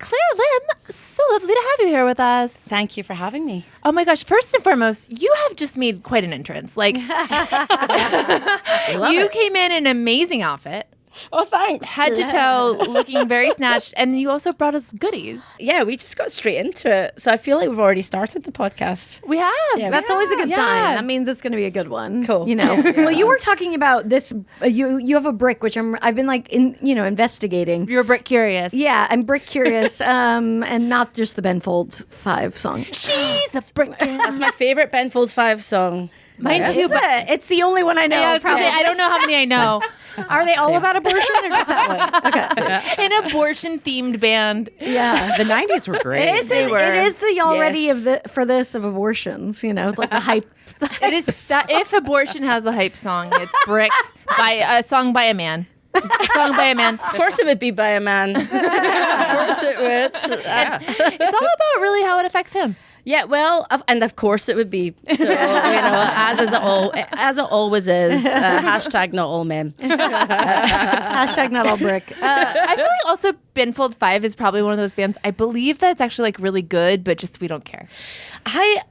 Claire Lim, so lovely to have you here with us. Thank you for having me. Oh my gosh, first and foremost, you have just made quite an entrance. Like, you came in an amazing outfit. Oh, thanks. Head to toe, looking very snatched. And you also brought us goodies. Yeah, we just got straight into it. So I feel like we've already started the podcast. We have. Yeah, That's always a good sign. That means it's going to be a good one. Cool. You know. Well, you were talking about this. You have a brick, which I've been like investigating. You're brick curious. Yeah, I'm brick curious, and not just the Ben Folds 5 song. She's a brick. That's my favorite Ben Folds 5 song. Mine too, but It's the only one I know. yeah, probably. I don't know how many I know. Are they all about abortion or just that one? Okay. An abortion-themed band. Yeah. The 90s were great. It is the already of abortions. You know, it's like the hype. It is that if abortion has a hype song, it's Brick by a song by a man. A song by a man. Of course it would be by a man. Of course it would. It's all about really how it affects him. Yeah, well, and of course it would be. So, as it always is. Hashtag not all men. Hashtag not all brick. I feel like also Benfold 5 is probably one of those bands. I believe that it's actually like really good, but just we don't care. I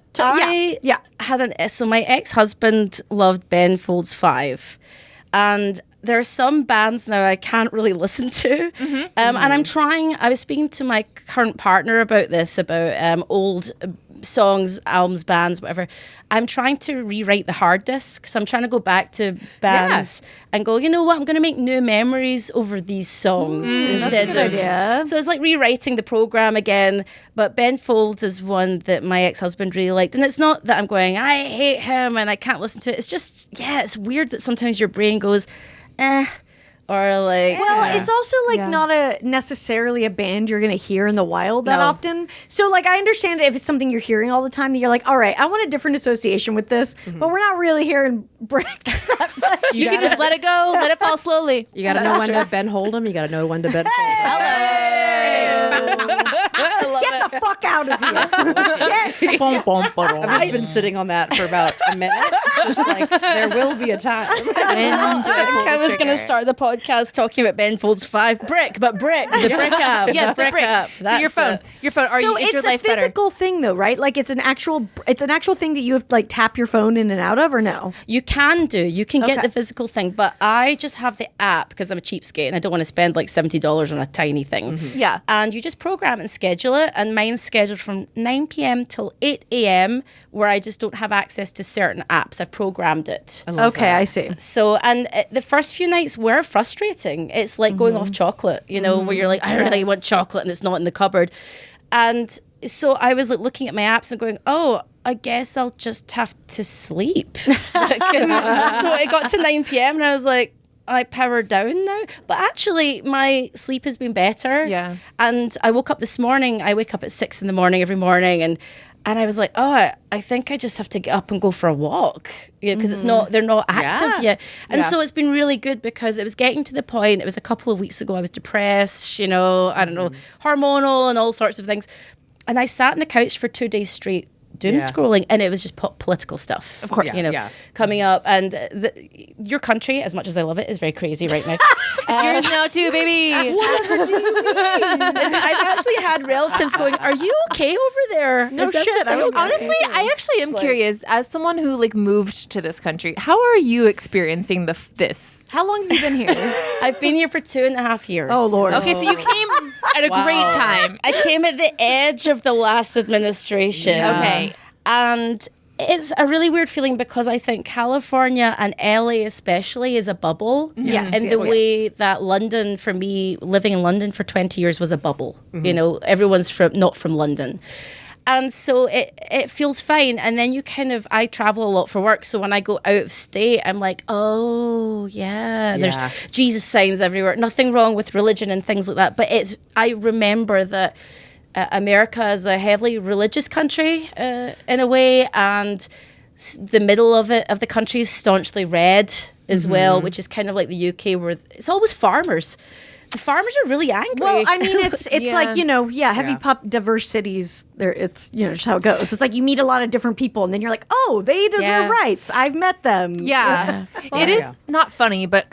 had so my ex-husband loved Ben Folds 5, and there are some bands now I can't really listen to. And I was speaking to my current partner about this, about old songs, albums, bands, whatever. I'm trying to rewrite the hard disk. So I'm trying to go back to bands and go, you know what, I'm going to make new memories over these songs instead of... idea. So it's like rewriting the program again. But Ben Folds is one that my ex-husband really liked. And it's not that I'm going, I hate him and I can't listen to it. It's just, it's weird that sometimes your brain goes, or like... Well, it's also like not necessarily a band you're going to hear in the wild that often. So like I understand if it's something you're hearing all the time that you're like, all right, I want a different association with this, but we're not really hearing Brick that much. You can just let it go, let it fall slowly. You got to know when to Ben Hold'em. You got to know when to Ben Fold 'em. Get the fuck out of here. I've just been sitting on that for about a minute. Just like, there will be a time. I was going to start the podcast talking about Ben Folds 5. Brick, the brick up. Yes, the brick. Up. So your phone. So is your it's a life better? physical thing though, right? Like it's an actual thing that you have to like tap your phone in and out of, or no? You can get Okay. the physical thing, but I just have the app because I'm a cheapskate and I don't want to spend like $70 on a tiny thing. Yeah. And you just program and schedule it, and mine's scheduled from 9 p.m. till 8 a.m. where I just don't have access to certain apps. I've programmed it. Okay, I see. So, and the first few nights were frustrating. It's like going off chocolate, where you're like, I really want chocolate and it's not in the cupboard. And so I was like looking at my apps and going, oh, I guess I'll just have to sleep. So it got to 9 p.m. and I was like, I powered down now. But actually, my sleep has been better. Yeah. And I woke up this morning. I wake up at 6 a.m. every morning, and I was like, oh, I think I just have to get up and go for a walk, because they're not active yet. And so it's been really good because it was getting to the point. It was a couple of weeks ago. I was depressed, I don't know, hormonal and all sorts of things. And I sat on the couch for 2 days straight doom scrolling, and it was just political stuff, of course, coming up. And your country, as much as I love it, is very crazy right now. Yours now too, baby. Whatever do you mean? I've actually had relatives going, "Are you okay over there?" No shit. Honestly, I actually am curious. As someone who like moved to this country, how are you experiencing this? How long have you been here? I've been here for 2.5 years. Oh Lord. Okay, so you came at a great time. I came at the edge of the last administration. Okay. And it's a really weird feeling because I think California and LA especially is a bubble. In the way that London, for me, living in London for 20 years was a bubble. Everyone's not from London. And so it feels fine. And then I travel a lot for work. So when I go out of state, I'm like, oh, there's Jesus signs everywhere. Nothing wrong with religion and things like that. But I remember that America is a heavily religious country in a way. And the middle of the country is staunchly red as well, which is kind of like the UK, where it's always farmers. the farmers are really angry. Well, I mean, it's like, heavy Yeah. pop diverse cities. There, it's just how it goes. It's like you meet a lot of different people, and then you're like, oh, they deserve rights. I've met them. Yeah. It is not funny, but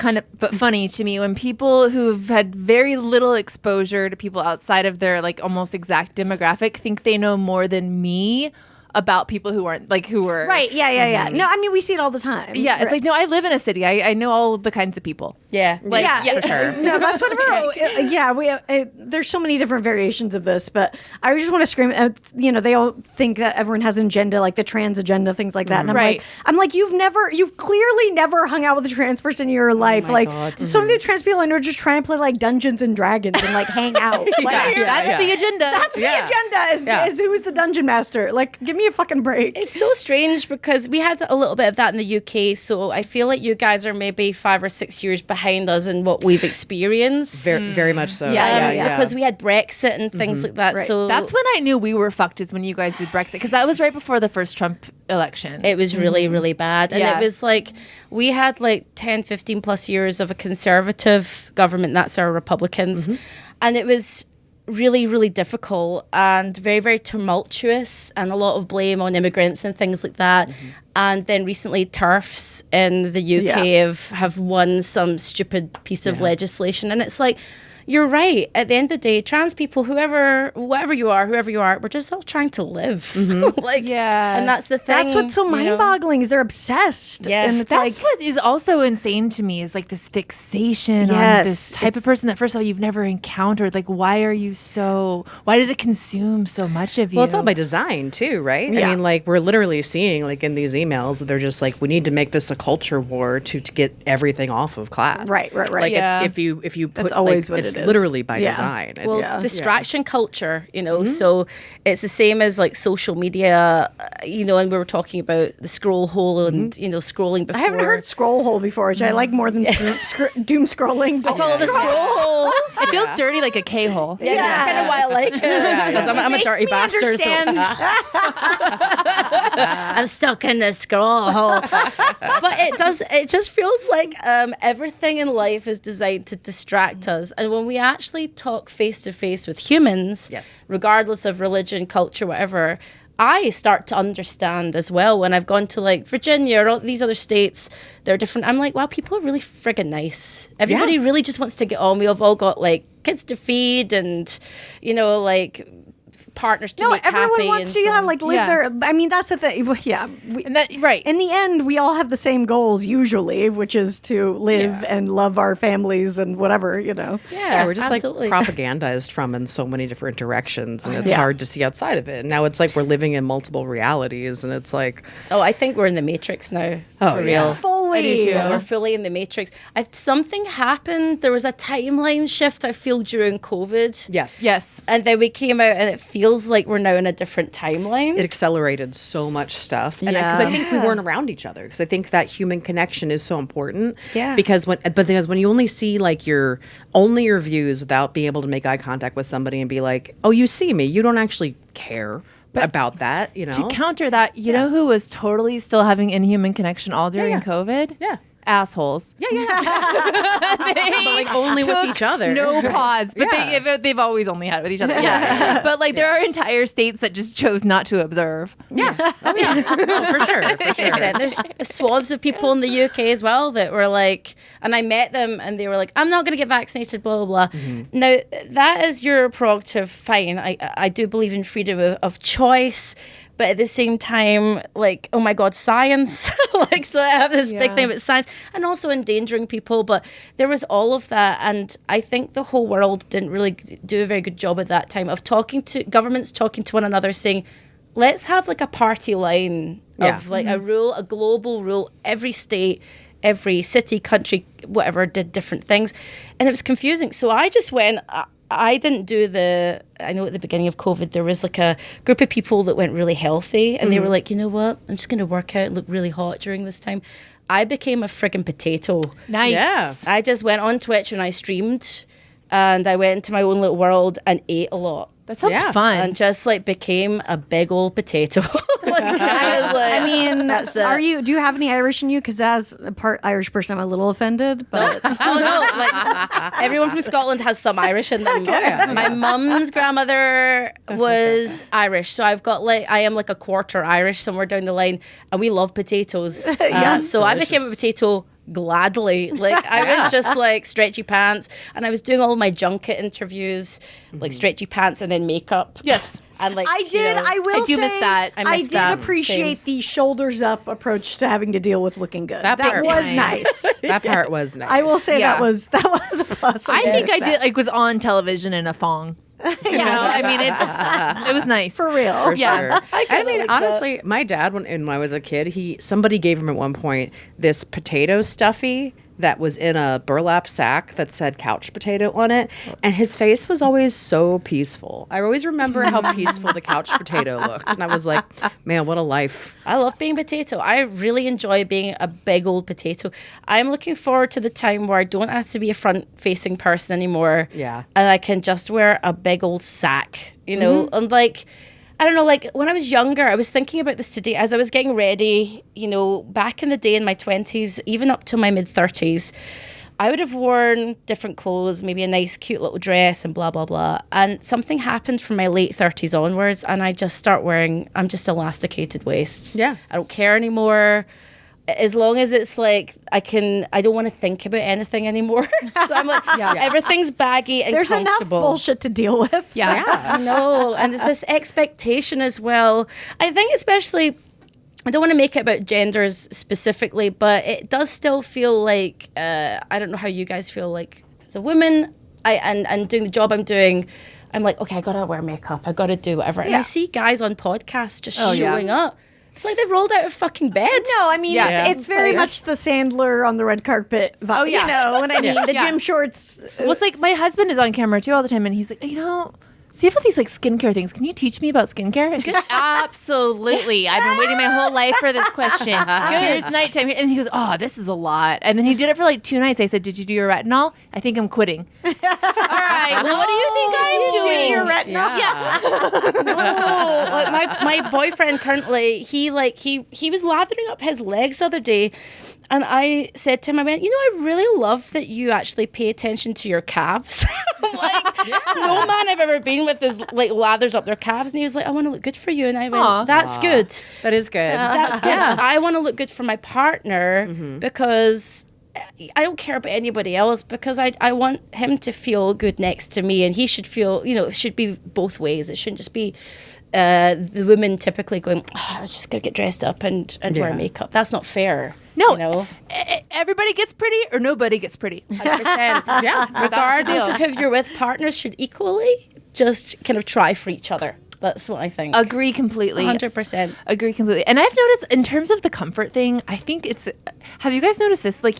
funny to me when people who've had very little exposure to people outside of their like almost exact demographic think they know more than me about people who aren't like who were Right. Yeah. No, I mean, we see it all the time. Yeah, it's Right. like, no, I live in a city. I know all the kinds of people. yeah. Like, Sure. No, that's what there's so many different variations of this, but I just want to scream. They all think that everyone has an agenda, like the trans agenda, things like that. And Right. I'm like, you've clearly never hung out with a trans person in your life. my Like God. some of the trans people I know are just trying to play like Dungeons and Dragons and like hang out. Like, That's the agenda. That's the agenda. Is who's the dungeon master? Like, give me a fucking break. It's so strange because we had a little bit of that in the UK, so I feel like you guys are maybe 5 or 6 years behind us in what we've experienced. Very much so. Yeah. Because we had Brexit and things like that. Right. So That's when I knew we were fucked, is when you guys did Brexit, because that was right before the first Trump election. it was really, really bad. And Yeah. it was like, we had like 10, 15 plus years of a conservative government. That's our Republicans. And it was really, really difficult and very, very tumultuous, and a lot of blame on immigrants and things like that. And then recently TERFs in the UK have won some stupid piece of legislation. And it's like, you're right. At the end of the day, trans people, whoever you are, we're just all trying to live. And that's the thing. That's what's so mind-boggling is they're obsessed. Yeah. And it's That's like, what is also insane to me, is like this fixation on Yes, this type of person that first of all you've never encountered. Like, why does it consume so much of you? Well, it's all by design too, right? I mean, like we're literally seeing like in these emails that they're just like, we need to make this a culture war to get everything off of class. Right. Like Yeah. it's if you put That's always like, what it's it is. literally by Yeah. design. Well, It's- it's distraction culture, so it's the same as like social media, and we were talking about the scroll hole and, scrolling before. I haven't heard scroll hole before, which I like more than doom scrolling. I call it a scroll hole. it feels dirty, like a K-hole. Yeah, that's kind of why I like it. Because I'm a dirty bastard. So I'm stuck in the scroll hole. But it just feels like everything in life is designed to distract us. And when we actually talk face to face with humans, regardless of religion, culture, whatever, I start to understand as well. When I've gone to like Virginia or all these other states, they're different. I'm like, wow, people are really friggin' nice. Everybody really just wants to get on. We've all got like kids to feed and, like partners to make everyone happy. wants and to so- live Yeah. their. I mean, that's the thing. Yeah, And that right. in the end, we all have the same goals usually, which is to live and love our families and whatever. Yeah, we're just absolutely. like propagandized from in so many different directions, and it's hard to see outside of it. Now it's like we're living in multiple realities, and it's like, Oh, I think we're in the Matrix now. Oh, for yeah. real. fully. Yeah, we're fully in the Matrix. Something happened. There was a timeline shift, I feel, during COVID. Yes. And then we came out and it feels like we're now in a different timeline. it accelerated so much stuff, and because I think we weren't around each other, because I think that human connection is so important. Yeah. Because when you only see like your views without being able to make eye contact with somebody and be like, oh, you see me, you don't actually care about that, To counter that, you know who was totally still having inhuman connection all during COVID? Yeah. Assholes. But like only with each other. No pause, but Yeah. they've always only had it with each other. Yeah, but like there are entire states that just chose not to observe. Yes. Oh yeah. Oh, for sure. For sure. 100%. There's swaths of people in the UK as well that were like, and I met them and they were like, I'm not going to get vaccinated, blah, blah, blah. Now, that is your prerogative, fine. I do believe in freedom of choice. But at the same time, like, oh my God, science. Like, so I have this big thing about science and also endangering people. But there was all of that. And I think the whole world didn't really do a very good job at that time of governments talking to one another, saying, let's have like a party line of like a rule, a global rule. Every state, every city, country, whatever, did different things. And it was confusing. So I just went... I didn't do I know at the beginning of COVID, there was like a group of people that went really healthy and they were like, you know what, I'm just going to work out, look really hot during this time. I became a friggin' potato. Nice. Yeah. I just went on Twitch and I streamed and I went into my own little world and ate a lot. That sounds fun. And just like became a big old potato. I mean, do you have any Irish in you? Because as a part Irish person, I'm a little offended. But no, like everyone from Scotland has some Irish in them. My mum's grandmother was Irish, so I am like a quarter Irish somewhere down the line, and we love potatoes. So delicious. I became a potato gladly. Like I was just like stretchy pants, and I was doing all my junket interviews, like stretchy pants and then makeup. Yes. And like I did. I will say miss that. I did appreciate the shoulders up approach to having to deal with looking good. That was nice. That part was nice. I will say that was a plus. I think I did was on television in a thong. You know, I mean, it was nice for real. For sure. I mean, honestly, my dad when I was a kid, somebody gave him at one point this potato stuffy that was in a burlap sack that said couch potato on it, and his face was always so peaceful. I always remember how peaceful the couch potato looked, and I was like, man, what a life. I love being a potato. I really enjoy being a big old potato. I'm looking forward to the time where I don't have to be a front-facing person anymore. Yeah. And I can just wear a big old sack, you know, and like, I don't know, like when I was younger, I was thinking about this today as I was getting ready, you know, back in the day in my 20s, even up to my mid-30s, I would have worn different clothes, maybe a nice, cute little dress and blah, blah, blah. And something happened from my late 30s onwards, and I just start wearing, I'm just elasticated waists. Yeah. I don't care anymore. As long as it's like, I don't want to think about anything anymore. So I'm like, everything's baggy and There's comfortable. Enough bullshit to deal with. Yeah. I know. And it's this expectation as well. I think especially, I don't want to make it about genders specifically, but it does still feel like, I don't know how you guys feel like as a woman, and doing the job I'm doing, I'm like, okay, I got to wear makeup. I got to do whatever. And I see guys on podcasts just showing up. It's like they've rolled out of fucking bed. No, I mean, it's very much the Sandler on the red carpet vibe. Oh, yeah. You know what I mean? The gym shorts. Well, it's like my husband is on camera too all the time, and he's like, you know, so you have all these like skincare things. Can you teach me about skincare? Absolutely. I've been waiting my whole life for this question. Here's nighttime. And he goes, oh, this is a lot. And then he did it for like 2 nights. I said, did you do your retinol? I think I'm quitting. All right. Well, what do you think I'm doing? Your retinol? No. My boyfriend currently, he was lathering up his legs the other day. And I said to him, I went, you know, I really love that you actually pay attention to your calves. Like, no man I've ever been with is like lathers up their calves. And he was like, I want to look good for you. And I went, that's good. That is good. That's good. I want to look good for my partner because I don't care about anybody else, because I want him to feel good next to me, and he should feel, you know, it should be both ways. It shouldn't just be the women typically going, I was just going to get dressed up and wear makeup. That's not fair. No, you know? Everybody gets pretty or nobody gets pretty. 100%. Yeah. Regardless of who you're with, partners should equally just kind of try for each other. That's what I think. Agree completely. 100%. Agree completely. And I've noticed in terms of the comfort thing, I think have you guys noticed this? Like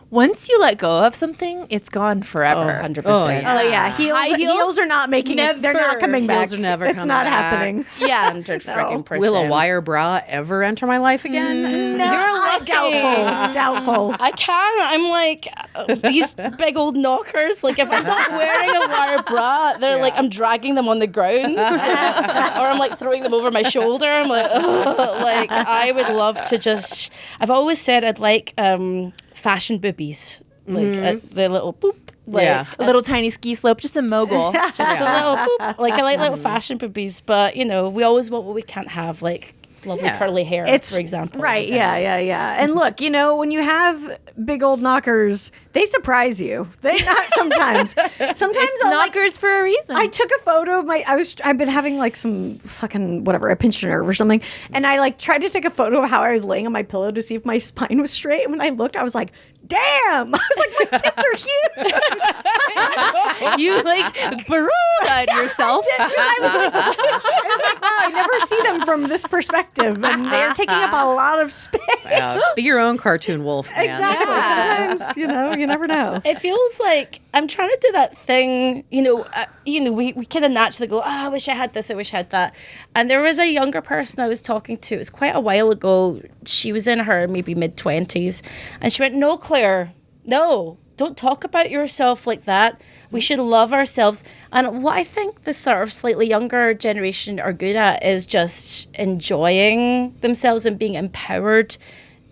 once you let go of something, it's gone forever. 100%. Oh yeah. Heels are not making it. They're not coming back. Heels are never it's coming not back. happening. Yeah. 100%. Will a wire bra ever enter my life again? No, You're lucky. Doubtful. I can. I'm like, these big old knockers. Like, if I'm not wearing a wire bra, they're like, I'm dragging them on the ground. Or I'm like throwing them over my shoulder. I'm like, ugh. Like, I would love to just, I've always said I'd like fashion boobies. Like the little boop. Like, a little tiny ski slope, just a mogul. Just a little boop. Like, I like little fashion boobies, but, you know, we always want what we can't have. Like, lovely curly hair, for example. Right, yeah. And look, you know, when you have big old knockers, they surprise you. They not sometimes. Sometimes knockers for a reason. I took a photo of I've been having like some fucking whatever, I pinched a nerve or something, and I like tried to take a photo of how I was laying on my pillow to see if my spine was straight. And when I looked, I was like, damn! I was like, my tits are huge. You like barooed yourself. I was like, wow, I never see them from this perspective, and they're taking up a lot of space. Be your own cartoon wolf, man. Exactly. Yeah. Sometimes, you know, you never know. It feels like I'm trying to do that thing, we kind of naturally go, I wish I had this, I wish I had that. And there was a younger person I was talking to, it was quite a while ago. She was in her maybe mid-20s, and she went, no, Claire, no, don't talk about yourself like that. We should love ourselves. And what I think the sort of slightly younger generation are good at is just enjoying themselves and being empowered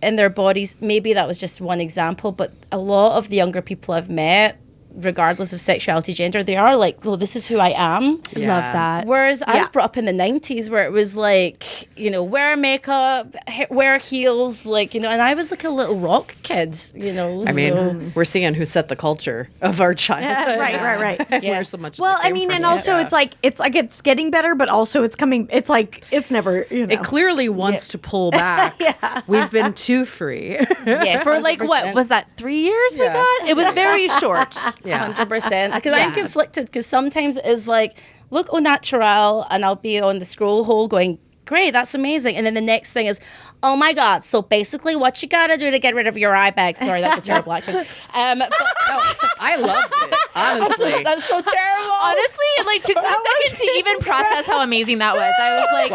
in their bodies. Maybe that was just one example, but a lot of the younger people I've met, regardless of sexuality, gender, they are like, well, this is who I am. Love that. Whereas I was brought up in the 90s where it was like, you know, wear makeup, wear heels, like, you know, and I was like a little rock kid, you know. I mean, we're seeing who set the culture of our childhood. Right. Yeah. Where so much Well, of it I came mean, from. and also it's getting better, but also it's coming. It's like it's never. You know. It clearly wants to pull back. We've been too free. Yeah, For like, what was that, 3 years we Yeah. got? It was very short. Yeah. 100%. Because I'm conflicted because sometimes it is like, look au natural, and I'll be on the scroll hole going, great, that's amazing. And then the next thing is, oh my God, so basically what you gotta do to get rid of your eye bags. Sorry, that's a terrible accent. But, I loved it, honestly. that's so terrible. Honestly, it like took me a second to even process how amazing that was. I was like,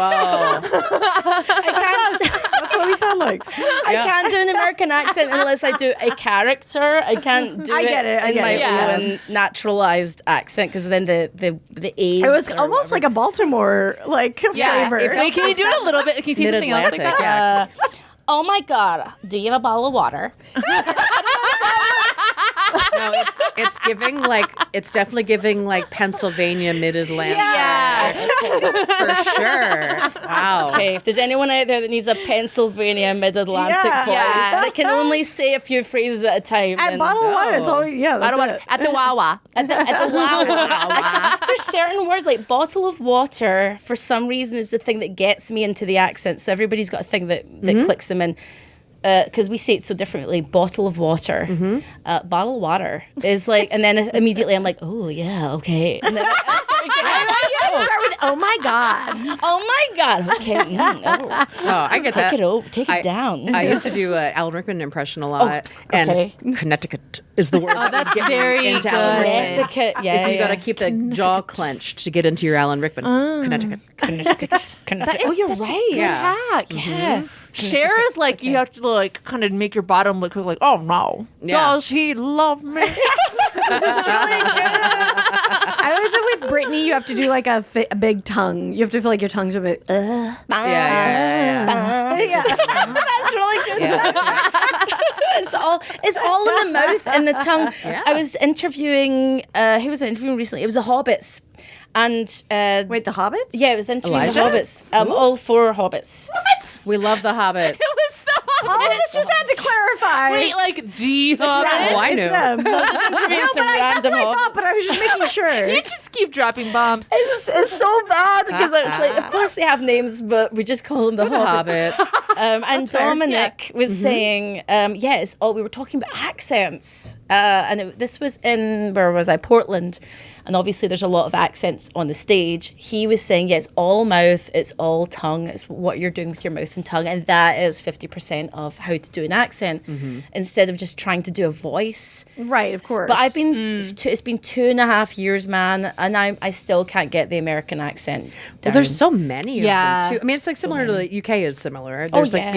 That's what we sound like. I can't do an American accent unless I do a character. I can't do I get it, I in get my it. own naturalized accent because then the A's. It was or almost whatever. like a Baltimore flavor. Wait, can you do it a little bit? Can you say something else like Mid-Atlantic, that? yeah. Oh my God, do you have a bottle of water? No, it's giving it's definitely giving like Pennsylvania Mid-Atlantic. Yeah. For sure. Wow. Okay, if there's anyone out there that needs a Pennsylvania Mid-Atlantic voice Yeah. that can only say a few phrases at a time. At then- bottle of water, it's all Bottle that's water it. at the Wawa. At the wow. There's certain words like bottle of water for some reason is the thing that gets me into the accent. So everybody's got a thing that clicks them in. Because we say it so differently, bottle of water, bottle of water is like, and then immediately I'm like, oh yeah, okay. And then I Start with oh my God. oh my God, okay. Oh, I get that. Take it over, take it down. I used to do an Alan Rickman impression a lot, okay. and Connecticut is the word. Oh, that's get me very into good. Alan Rickman. Connecticut, yeah. You got to keep the jaw clenched to get into your Alan Rickman. Connecticut. That is you're such a right. good Yeah. hack. Yeah. Cher is like, you have to like kind of make your bottom look like, oh no, Yeah. does he love me? I like that with Britney, you have to do like a big tongue. You have to feel like your tongue's a bit. Yeah. Yeah. That's really good. it's all in the mouth and the tongue. Yeah. I was interviewing who was I interviewing recently? It was the Hobbits. And Wait, the Hobbits? yeah, it was interviewing Elijah? the Hobbits. All 4 Hobbits. We love the Hobbit. It was so Oh, let's just had to clarify. Wait, like the Hobbit? Oh, I It's knew. them. So just interviewing No, some but that's random what I thought, Hobbits. but I was just making sure. You just keep dropping bombs. It's so bad because I was like, of course they have names, but we just call them the Hobbits. Hobbit. And Dominic was saying, yes, we were talking about accents. And this was in, where was I? Portland. And obviously there's a lot of accents on the stage. He was saying, yeah, it's all mouth, it's all tongue, it's what you're doing with your mouth and tongue. And that is 50% of how to do an accent instead of just trying to do a voice. Right, of course. But I've been, it's been 2.5 years, man, and I still can't get the American accent. Well, there's so many of Yeah. them too. I mean, it's like similar to the UK is similar. Oh, There's yeah.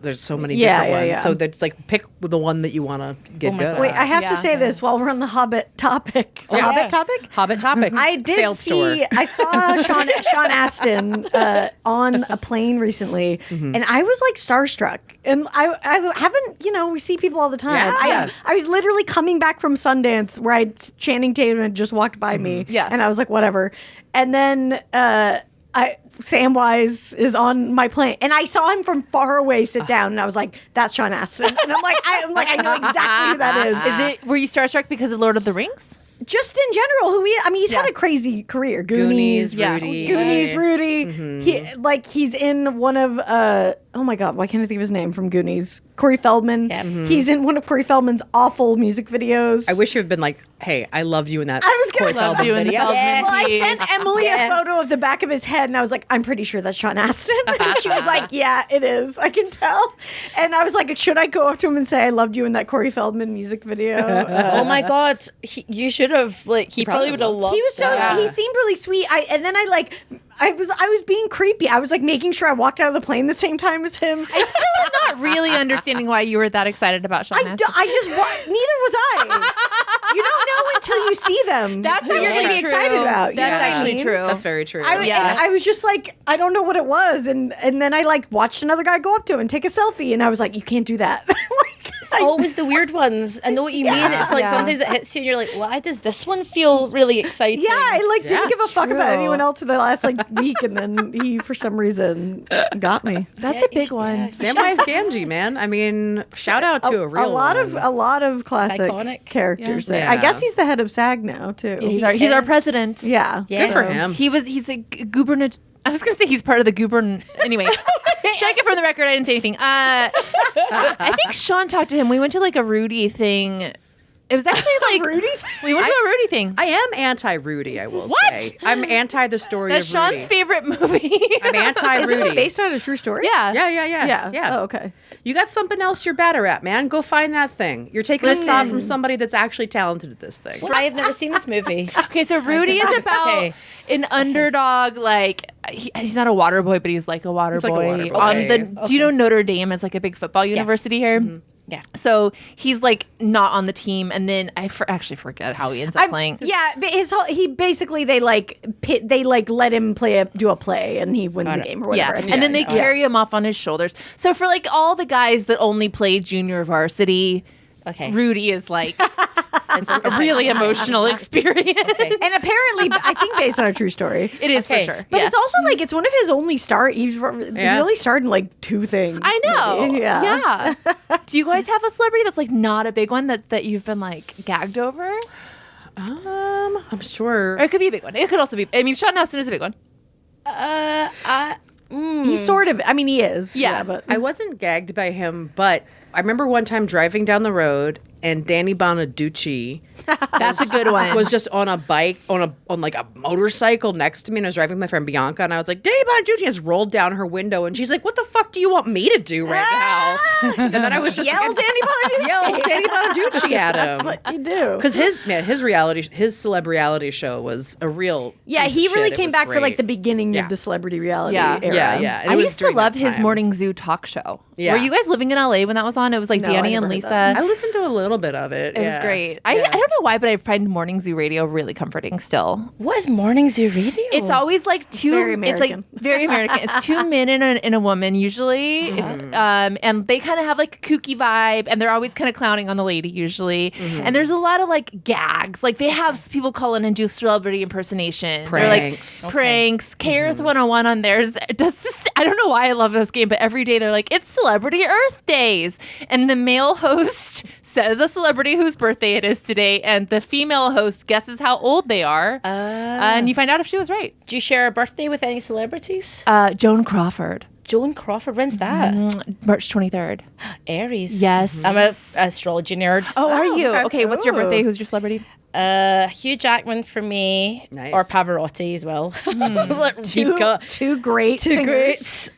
there's so many Yeah, different yeah, ones. yeah. So it's like pick the one that you want to get my good God. at. Wait, I have to Yeah. say this while we're on the Hobbit topic. The yeah. Hobbit topic? Hobbit topic. I did Failed see. store. I saw Sean Astin on a plane recently, and I was like starstruck. And I haven't, we see people all the time. Yeah. I was literally coming back from Sundance where Channing Tatum had just walked by me, Yeah. and I was like, whatever. And then Samwise is on my plane, and I saw him from far away sit down, and I was like, "That's Sean Astin," and I'm like, I know exactly who that is. Were you starstruck because of Lord of the Rings? Just in general, he's had a crazy career. Goonies, yeah. Rudy. Goonies, Rudy. He's in one of oh my God, why can't I think of his name from Goonies? Corey Feldman. Yeah. He's in one of Corey Feldman's awful music videos. I wish you had been like, hey, I loved you in that. I was gonna Corey Loved Feldman you in the video. Feldman Well, I piece. sent Emily Yes. a photo of the back of his head, and I was like, I'm pretty sure that's Sean Astin. And she was like, yeah, it is. I can tell. And I was like, should I go up to him and say I loved you in that Corey Feldman music video? Oh my God, you should have, he probably would have loved He was so that. he seemed really sweet. I was being creepy. I was like making sure I walked out of the plane the same time as him. I still am not really understanding why you were that excited about Sean Astin. Neither was I. You don't know until you see them. That's who you're actually gonna be true. excited about. That's actually true. That's very true. And I was just like, I don't know what it was, and then I like watched another guy go up to him and take a selfie, and I was like, you can't do that. It's always the weird ones. I know what you mean. It's like sometimes it hits you and you're like, why does this one feel really exciting? Yeah, I didn't give a fuck true. about anyone else for the last week, and then he, for some reason, got me. That's a big one. Samwise Gamgee, man. I mean, shout out to a real a lot of classic iconic characters. Yeah. There. I guess he's the head of SAG now too. He's our president. Yeah. Good for him. He's a gubernator. I was going to say he's part of the gubernator. Anyway, strike it from the record. I didn't say anything. I think Sean talked to him. We went to a Rudy thing. It was actually Rudy? We went to a Rudy thing. I am anti-Rudy, I will What? say. I'm anti the story That's of Rudy. Sean's favorite movie. I'm anti-Rudy. Isn't it based on a true story? Yeah. Yeah. Oh, okay. You got something else you're better at, man. Go find that thing. You're taking a spot from somebody that's actually talented at this thing. Well, I have never seen this movie. Okay, so Rudy is about an underdog, he's not a water boy, but he's like a water like a boy. water boy. Do you know Notre Dame? It's like a big football university here. Yeah. So he's not on the team, and then I actually forget how he ends up playing. Yeah, but he basically they let him do a play, and he wins the game or whatever. Yeah, and then they carry him off on his shoulders. So for all the guys that only play junior varsity, Rudy is it's a really emotional experience. And apparently, I think based on a true story. It is for sure. But it's also it's one of his only start. He's only starred in 2 things. I know. Maybe. Yeah. Do you guys have a celebrity that's not a big one that you've been gagged over? I'm sure. Or it could be a big one. It could also be. I mean, Sean Astin is a big one. He's sort of. I mean, he is. Yeah. But I wasn't gagged by him, but I remember one time driving down the road and Danny Bonaducci That's a good one. was just on a bike on a motorcycle next to me, and I was driving with my friend Bianca, and I was like, Danny Bonaducci has rolled down her window, and she's like, what the fuck do you want me to do right now? And then I was just Yell Danny Bonaducci. Yell Danny Bonaducci at him. That's what you do. Because his celeb reality show was a real Yeah, piece he of really shit. It came was back for great. the beginning Yeah. of the celebrity reality Yeah. era. Yeah. And I it was used to during love that his time. morning zoo talk show. Yeah. Were you guys living in LA when that was on? It was No, I Danny and never heard Lisa. that. I listened to a little bit of it. It was great. I don't know why, but I find morning zoo radio really comforting still. What is Morning Zoo Radio? It's always two. very It's American. very American. It's 2 men and a woman usually. It's, and they kind of have a kooky vibe, and they're always kind of clowning on the lady usually. And there's a lot of gags. They have people call in and do celebrity impersonations Pranks. or pranks. KRth 101 on theirs does this. I don't know why I love this game, but every day they're like, it's Celebrity Earth Days, and the male host says a celebrity whose birthday it is today, and the female host guesses how old they are, and you find out if she was right. Do you share a birthday with any celebrities? Joan Crawford. Joan Crawford, when's that? March 23rd. Aries. Yes. I'm a astrology nerd. Oh, are you? Okay, what's your Ooh. birthday? Who's your celebrity? Hugh Jackman for me, Nice. or Pavarotti as well. Deep cut. Two great Two singers. greats.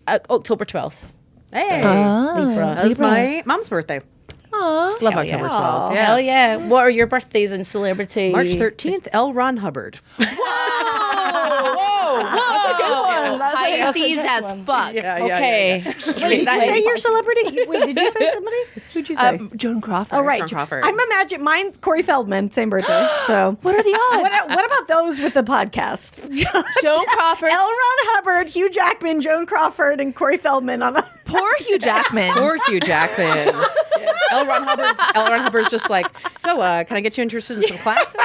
October 12th. Hey. Libra. That was my mom's birthday. Aw. Love October 12th. Yeah. Hell yeah. What are your birthdays and celebrity? March 13th, L. Ron Hubbard. Whoa. That's a good one. That's Pisces a as one. fuck. Okay. Wait, did you say your celebrity? Wait, did you say somebody? Who'd you say? Joan Crawford. Oh, right. Joan Crawford. I'm imagining mine's Corey Feldman, same birthday. So What are the odds? what about those with the podcast? Joan Crawford. L. Ron Hubbard, Hugh Jackman, Joan Crawford, and Corey Feldman on a. Poor Hugh Jackman. Poor Hugh Jackman. L. Ron Hubbard's just like, so can I get you interested in some classes?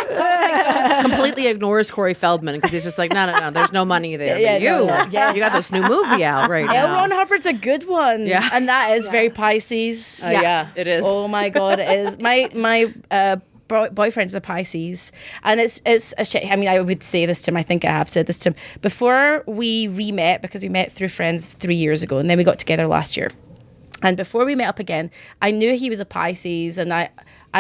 Completely ignores Corey Feldman because he's just like, no, there's no money there. Yeah, But you, no. Yes. you got this new movie out right L. now. Ron Hubbard's a good one. Yeah. And that is very Pisces. Yeah, it is. Oh my God, it is. My boyfriend's a Pisces, and it's a shit. I mean, I would say this to him. I think I have said this to him before we re-met, because we met through friends 3 years ago, and then we got together last year. And before we met up again, I knew he was a Pisces, and I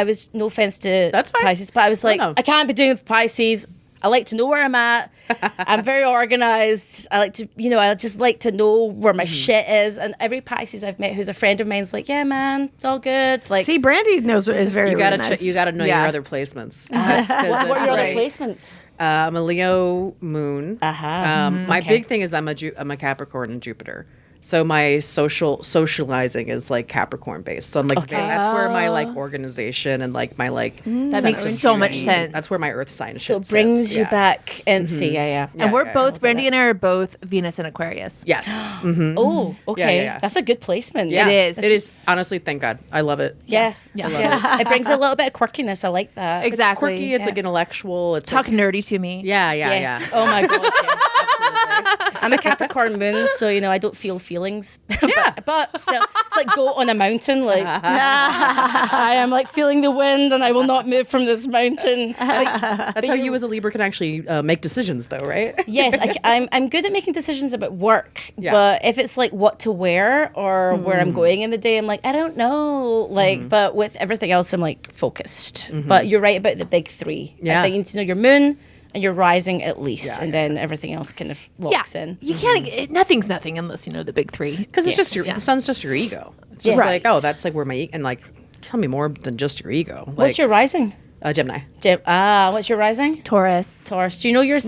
was, no offense to That's fine. Pisces, but I was like, No. I can't be doing with Pisces. I like to know where I'm at. I'm very organized. I like to, I just like to know where my shit is. And every Pisces I've met who's a friend of mine's like, yeah, man, it's all good. Like, see, Brandy knows is very you gotta organized. you gotta know your other placements. what are your other placements? I'm a Leo moon. My big thing is I'm a Capricorn and Jupiter. So my socializing is like Capricorn based. So I'm like, that's where my like organization and like my like that makes so much sense. That's where my Earth sign so it brings you back and and we're both Brandy and I are both Venus and Aquarius. Yes. Oh, okay. That's a good placement. Yeah. It is. Honestly, thank God. I love it. Yeah. It brings a little bit of quirkiness. I like that. Exactly. It's quirky. It's like intellectual. It's talk like, nerdy to me. Yeah. Oh my God. Yes. I'm a Capricorn moon, so I don't feel feelings. but still, it's like goat on a mountain. Like I am like feeling the wind, and I will not move from this mountain. That's how you as a Libra can actually make decisions, though, right? Yes, I'm good at making decisions about work. Yeah. But if it's like what to wear or where I'm going in the day, I'm like, I don't know. Like, but with everything else, I'm like focused. But you're right about the big three. Yeah. I think you need to know your moon and your rising at least, and then everything else kind of locks in. You can't. Nothing's nothing unless you know the big three. Because it's just the sun's just your ego. It's just like, oh, that's like where my and like, tell me more than just your ego. Like, what's your rising? Gemini. What's your rising? Taurus. Do you know your?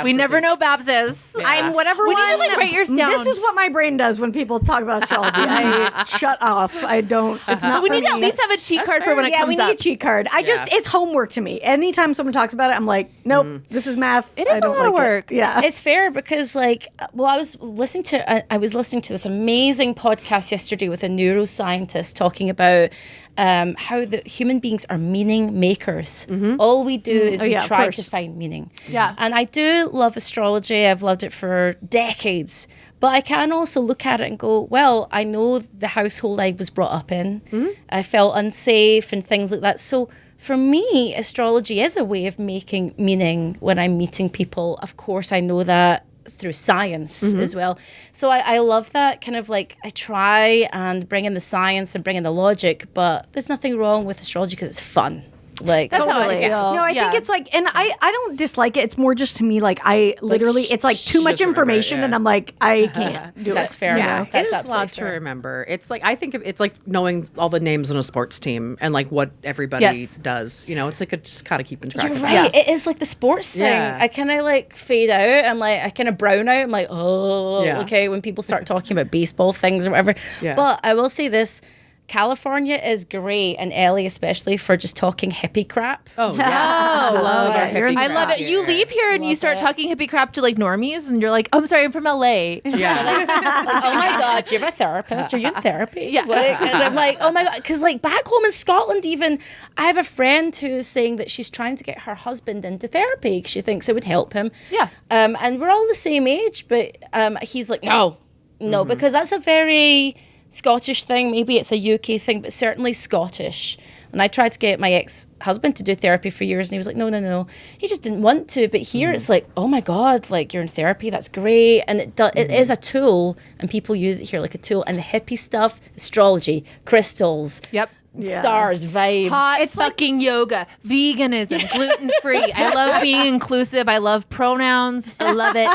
We never know Babs's. Yeah. I'm whatever we one. need to like write yours down. This is what my brain does when people talk about astrology. I shut off. I don't. It's not. We for need to at me. least have a cheat card for when it comes up. Yeah, we need a cheat card. It's homework to me. Anytime someone talks about it, I'm like, nope, this is math. It is a lot of work. Yeah, it's fair because I was listening to this amazing podcast yesterday with a neuroscientist talking about how the human beings are meaning makers. All we do is we try to find meaning. Yeah. And I do love astrology. I've loved it for decades. But I can also look at it and go, well, I know the household I was brought up in. I felt unsafe and things like that. So for me, astrology is a way of making meaning when I'm meeting people. Of course, I know that through science as well. So I love that kind of like I try and bring in the science and bring in the logic, but there's nothing wrong with astrology because it's fun. Like that's how I feel. No, I think it's like, and I don't dislike it. It's more just to me like I literally it's like too much information, and I'm like I can't do it. That's fair. Yeah, That's it is a lot to remember. It's like I think it's like knowing all the names on a sports team and like what everybody does. It's like just kind of keeping track. You're of right. It. It is like the sports thing. I kind of like fade out. I'm like I kind of brown out. I'm like okay when people start talking about baseball things or whatever. Yeah. But I will say this. California is great, and LA especially, for just talking hippie crap. Oh, yeah. I love hippie crap. I love it. You leave here and you start talking hippie crap to like normies, and you're like, oh, I'm sorry, I'm from LA. Yeah. Oh my God, do you have a therapist? Are you in therapy? Yeah. And I'm like, oh my God, because like back home in Scotland even, I have a friend who's saying that she's trying to get her husband into therapy because she thinks it would help him. Yeah. And we're all the same age, but he's like, no, because that's a very Scottish thing. Maybe it's a UK thing, but certainly Scottish. And I tried to get my ex-husband to do therapy for years, and he was like, no. He just didn't want to. But here it's like, oh my God, like you're in therapy, that's great. And it is a tool, and people use it here like a tool. And the hippie stuff, astrology, crystals. Yep. Stars, vibes. Hot fucking yoga, veganism, gluten-free. I love being inclusive. I love pronouns. I love it.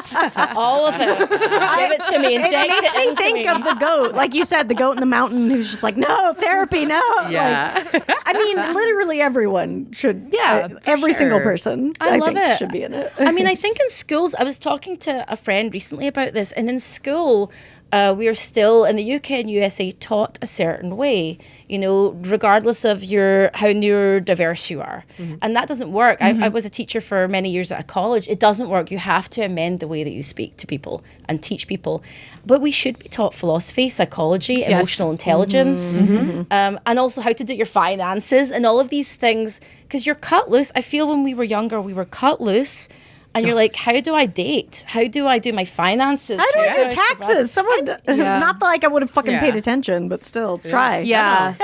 All of it. Give it to me. Inject it makes me think of the goat. Like you said, the goat in the mountain who's just like, no, therapy, no. Yeah. Like, I mean, literally everyone should. Yeah, every single person. I love think it. Should be in it. I mean, I think in schools, I was talking to a friend recently about this, and in school, we are still in the UK and USA taught a certain way, regardless of how neurodiverse you are. And that doesn't work. I was a teacher for many years at a college. It doesn't work. You have to amend the way that you speak to people and teach people. But we should be taught philosophy, psychology, emotional intelligence, and also how to do your finances and all of these things. Because you're cut loose. I feel when we were younger, we were cut loose. And you're like, how do I date? How do I do my finances? How do I do taxes? Someone, not that like I would have fucking paid attention, but still, try. Yeah.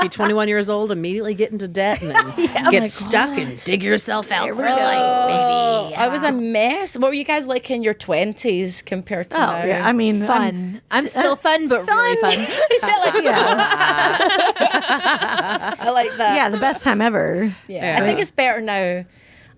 Be 21 years old, immediately get into debt, and then get stuck and dig yourself out for life, baby. I was a mess. What were you guys like in your 20s compared to now? Yeah, I mean, fun. I'm still fun, but really fun. I like that. Yeah, the best time ever. Yeah. I think it's better now.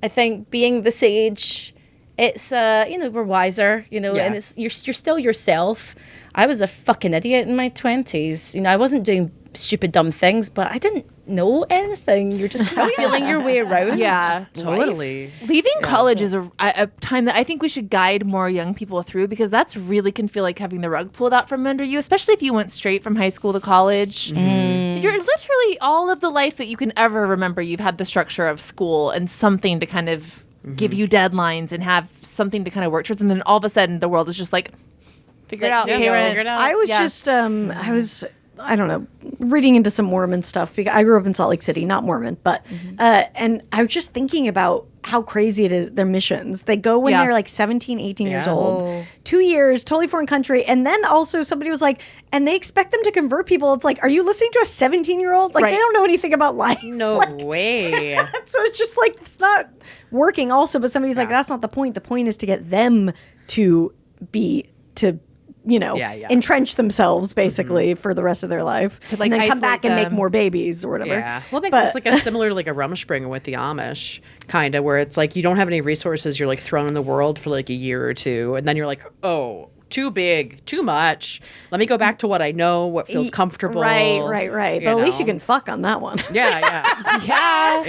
I think being this age, it's we're wiser, and it's you're still yourself. I was a fucking idiot in my 20s. I wasn't doing stupid dumb things, but I didn't know anything. You're just kind of feeling your way around. Yeah, totally. Leaving college is a time that I think we should guide more young people through, because that's really can feel like having the rug pulled out from under you, especially if you went straight from high school to college. You're literally all of the life that you can ever remember. You've had the structure of school and something to kind of give you deadlines and have something to kind of work towards, and then all of a sudden the world is just like, figure it out, parent. I was just I don't know, reading into some Mormon stuff, because I grew up in Salt Lake City, not Mormon, but and I was just thinking about how crazy it is, their missions. They go when they're like 17, 18 years old. 2 years, totally foreign country. And then also somebody was like, and they expect them to convert people. It's like, are you listening to a 17-year-old? Like, they don't know anything about life. No way. So it's just like, it's not working also. But somebody's like, that's not the point. The point is to get them to entrench themselves basically for the rest of their life, to like, and then come back and make more babies or whatever. Yeah, well, it's like a similar to like a Rumspringa with the Amish, kind of, where it's like you don't have any resources. You're like thrown in the world for like a year or two, and then you're like, oh, too big, too much. Let me go back to what I know, what feels comfortable. Right. But at least you can fuck on that one. Yeah. God,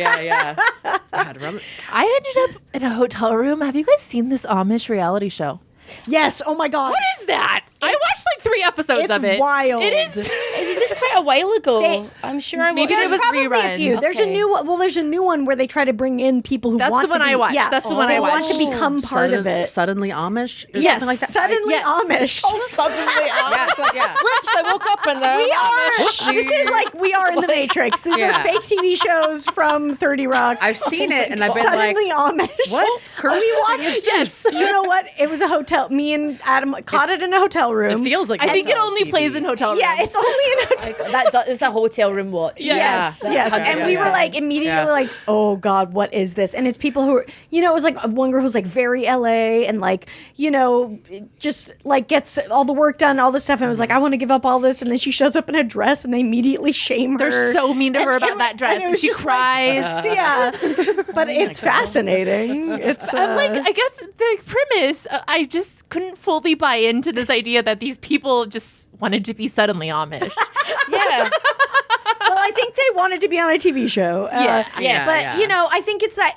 I ended up in a hotel room. Have you guys seen this Amish reality show? Yes. Oh my God. What is that? I watched like 3 episodes of it. It's wild. It is. Is this quite a while ago? I'm sure I maybe there was reruns. Okay. There's a new one. Well, there's a new one where they try to bring in people who want to be. That's the one I watched. Yeah, that's the one I watched. Want to become part of it. Suddenly Amish? Yes. Like that? Suddenly Amish. Suddenly Amish. Yeah. Whoops! I woke up and we are. This is like we are in the Matrix. These are fake TV shows from 30 Rock. I've seen it and I've been Suddenly like, Amish. what? We watched. Yes. You know what? It was a hotel. Me and Adam caught it in a hotel room. It feels like I think it only TV. plays in hotel rooms. Yeah, it's only in a hotel. that is a hotel room watch. Yes. And we were like immediately like, oh God, what is this? And it's people who are, it was like one girl who's like very LA and like, just like gets all the work done, all this stuff. And I was like, I want to give up all this. And then she shows up in a dress and they immediately shame her. They're so mean to her about that dress. And she cries. But it's fascinating. It's I'm like, I guess the premise, I just couldn't fully buy into this idea that these people just wanted to be suddenly Amish. Yeah. Well, I think they wanted to be on a TV show. Yes. But I think it's that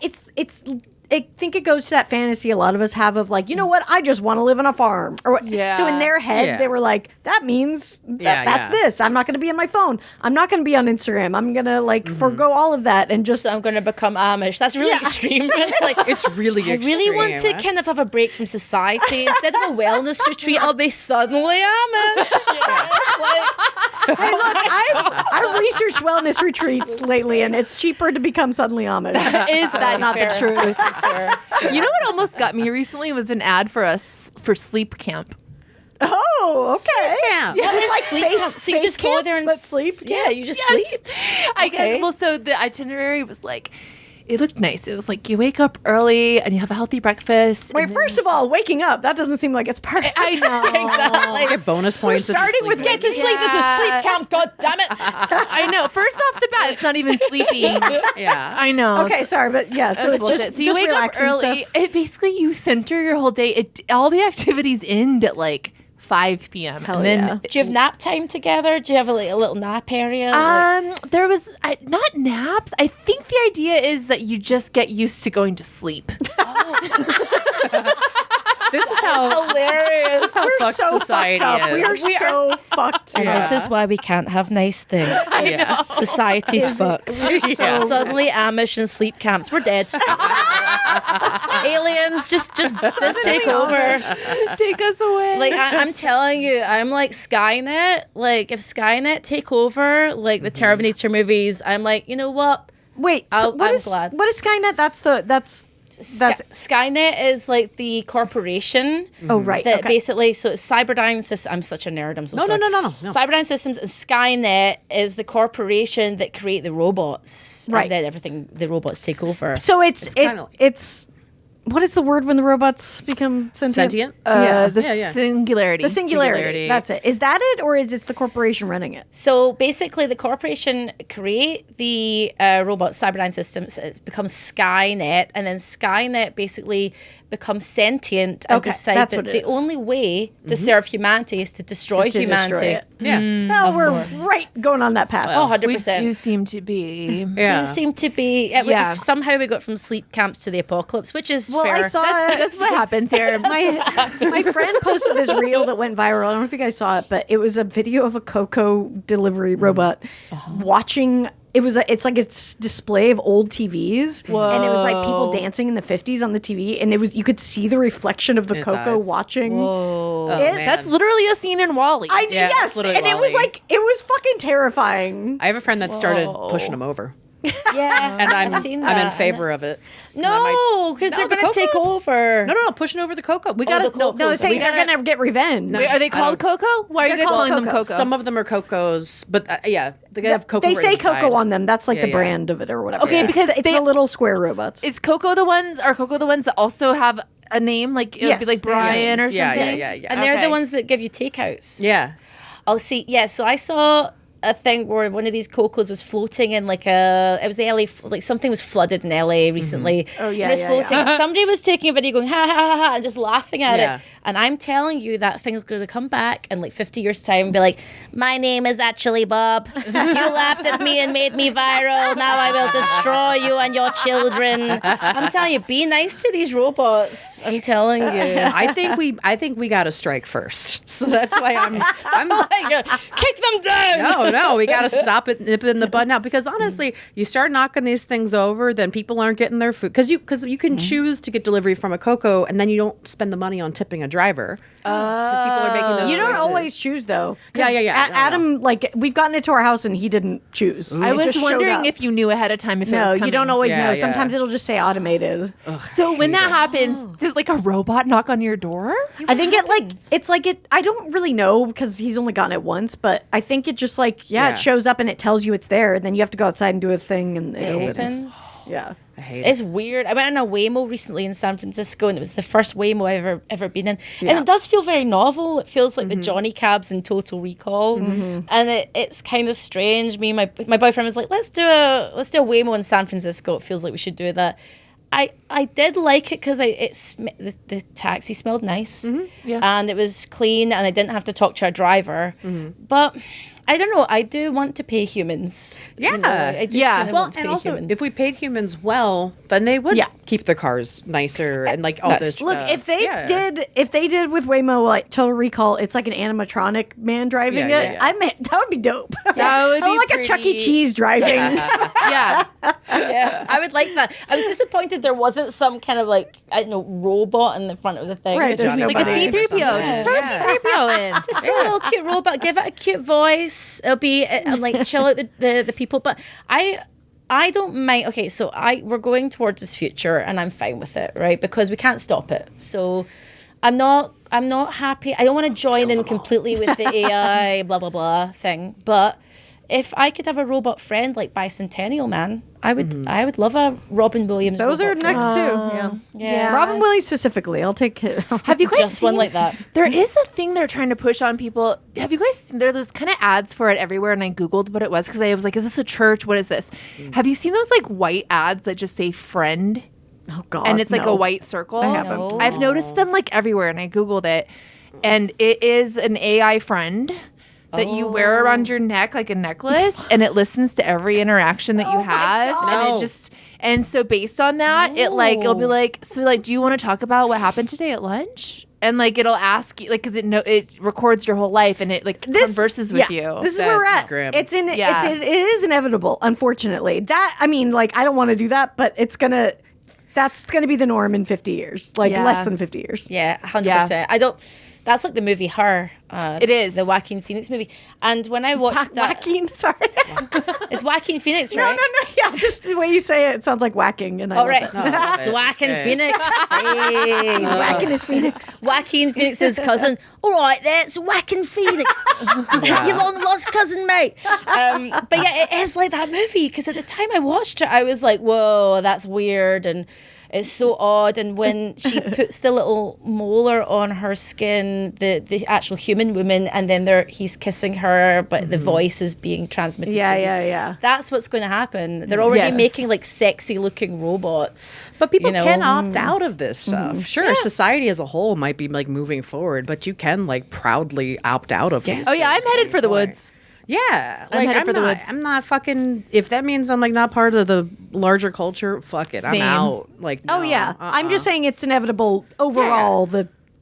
I think it goes to that fantasy a lot of us have of like, you know what? I just want to live on a farm. So in their head, they were like, that means that's this. I'm not going to be on my phone. I'm not going to be on Instagram. I'm going to like forego all of that and just. So I'm going to become Amish. That's really extreme. It's like it's really I really want to kind of have a break from society. Instead of a wellness retreat, I'll be suddenly Amish. Hey, look, I've researched wellness retreats lately, and it's cheaper to become suddenly Amish. Is that not the truth? You know what almost got me recently was an ad for sleep camp. Oh, okay. Sleep camp. Yeah, it's like sleep space. camp. So you just go there and sleep. Yeah, you just sleep. I guess. Well, so the itinerary was like, it looked nice. It was like you wake up early and you have a healthy breakfast. Wait, first of all, waking up, that doesn't seem like it's part of it. I know. Exactly. Get bonus points. Starting with get to sleep. This is sleep camp. God damn it. I know. First off the bat, it's not even sleeping. Yeah. I know. Okay, sorry, but so it's bullshit. just So you wake up early. It basically you center your whole day. All the activities end at like 5 p.m. Hell and then yeah. Do you have nap time together? Do you have a little nap area? There was not naps. I think the idea is that you just get used to going to sleep. This is how hilarious. how We're fucked so society fucked up. is. We are so fucked. And this is why we can't have nice things. Yeah. Society's fucked. Yeah. Suddenly Amish and sleep camps. We're dead. Aliens, just take over. Take us away. Like I'm telling you, I'm like Skynet. Like if Skynet take over, like the Terminator movies, I'm like, you know what? Wait, so I'm glad. What is Skynet? That's Skynet is like the corporation. Oh, right. That Okay. basically, so it's Cyberdyne Systems. I'm such a nerd. I'm so sorry. No. Cyberdyne Systems and Skynet is the corporation that create the robots. Right. And then everything, the robots take over. So it's kinda like- it's what is the word when the robots become sentient? The singularity. The singularity. That's it. Is that it, or is it the corporation running it? So basically, the corporation create the robot Cyberdyne systems. It becomes Skynet, and then Skynet basically becomes sentient and decide that the only way to serve humanity is to destroy humanity. Well, we're right going on that path. 100%. We do seem to be. Do seem to be. Somehow we got from sleep camps to the apocalypse, which is fair. I saw that's what happens here. My friend posted this reel that went viral. I don't know if you guys saw it, but it was a video of a Coco delivery robot watching. It's like a display of old TVs. Whoa. And it was like people dancing in the 50s on the TV, and you could see the reflection of the Coco watching. Whoa. That's literally a scene in WALL-E. Yes, and WALL-E. it was fucking terrifying. I have a friend that started pushing them over. Yeah, and I've seen that. I'm in favor of it. No, because they're going to take over. No, pushing over the Coco. We got to No, saying they're going to get revenge. Wait, are they called Coco? Why are you guys calling them Coco? Some of them are Cocos, but they have Coco. They say inside. Coco on them. That's like the brand of it or whatever. Okay, because it's the little square robots. Are Coco the ones that also have a name? Like it would be like Brian or something? Yeah. And they're the ones that give you takeouts. Yeah. I'll see. Yeah, so I saw a thing where one of these Cocos was floating in it was the LA, like something was flooded in LA recently. Oh yeah, and it was floating. And somebody was taking a video going ha ha ha ha and just laughing at it. And I'm telling you that thing's going to come back in like 50 years time and be like, my name is actually Bob. You laughed at me and made me viral. Now I will destroy you and your children. I'm telling you, be nice to these robots. I'm telling you. I think we got to strike first. So that's why I'm kick them down. No, we got to stop it, nip it in the bud now. Because honestly, you start knocking these things over, then people aren't getting their food. Because you can choose to get delivery from a Coco, and then you don't spend the money on tipping a driver. Because people are making those You don't choices. always choose, though. Yeah. Adam, like, we've gotten it to our house, and he didn't choose. I was wondering if you knew ahead of time if it was coming. No, you don't always know. Yeah. Sometimes it'll just say automated. So when that happens, does like a robot knock on your door? I think I don't really know because he's only gotten it once, but I think it just it shows up and it tells you it's there, and then you have to go outside and do a thing and it opens. Yeah. I hate it. It's weird. I went on a Waymo recently in San Francisco, and it was the first Waymo I've ever been in. And it does feel very novel. It feels like the Johnny Cabs in Total Recall. And it's kind of strange. Me and my boyfriend was like, let's do a Waymo in San Francisco. It feels like we should do that. I did like it because the taxi smelled nice. And it was clean, and I didn't have to talk to a driver. But I don't know. I do want to pay humans. Yeah. You know, I do kind of want to and pay also, humans. if we paid humans well, then they would keep their cars nicer and like all this Look, stuff. if they did with Waymo like Total Recall, it's like an animatronic man driving it. Yeah. That would be dope. That would be like a Chuck E. Cheese driving. Yeah. I would like that. I was disappointed there wasn't some kind of robot in the front of the thing. Right, there's Like a nobody. C-3PO. Just throw a C-3PO in. Just throw a little cute robot, give it a cute voice. It'll be chill out the people. But I don't mind. Okay, so we're going towards this future, and I'm fine with it, right? Because we can't stop it. So I'm not happy. I don't want to join in completely with the AI blah blah blah thing. But if I could have a robot friend like Bicentennial Man, I would love a Robin Williams. Those are robot next friend. too. Yeah. Robin Williams specifically. I'll take it. Have you guys Just seen one like that. There is a thing they're trying to push on people. Have you guys seen there's kind of ads for it everywhere, and I Googled what it was because I was like, is this a church? What is this? Have you seen those like white ads that just say friend? Oh God. And it's like no. a white circle. I haven't. No. I've noticed them like everywhere, and I Googled it. And it is an AI friend that you wear around your neck like a necklace, and it listens to every interaction that you have. And so based on that, it'll be like, do you want to talk about what happened today at lunch? And like it'll ask you, like, because it records your whole life, and it converses with you. This is where we're at. Grim. It is inevitable, unfortunately. I don't want to do that, but that's gonna be the norm in 50 years, less than 50 years. Yeah, 100%. That's like the movie Her. It is. The Joaquin Phoenix movie. And when I watched that... Whacking? Sorry. It's Joaquin Phoenix, No. right? Yeah, just the way you say it sounds like whacking. And I love right. it. It's Joaquin Phoenix. Hey. He's whacking his Phoenix. Joaquin Phoenix's cousin. All right, that's Joaquin Phoenix. You long lost cousin, mate. But yeah, it is like that movie, because at the time I watched it, I was like, whoa, that's weird. And It's so odd. And when she puts the little molar on her skin, the actual human woman, and then he's kissing her, but the voice is being transmitted. Yeah. That's what's going to happen. They're already making like sexy looking robots. But people can opt out of this stuff. Sure, society as a whole might be like moving forward, but you can like proudly opt out of these. Oh yeah, I'm headed for the woods. Yeah, I'm headed for the woods. I'm not fucking. If that means I'm like not part of the larger culture, fuck it. Same. I'm out. Like, Oh yeah, I'm just saying it's inevitable overall.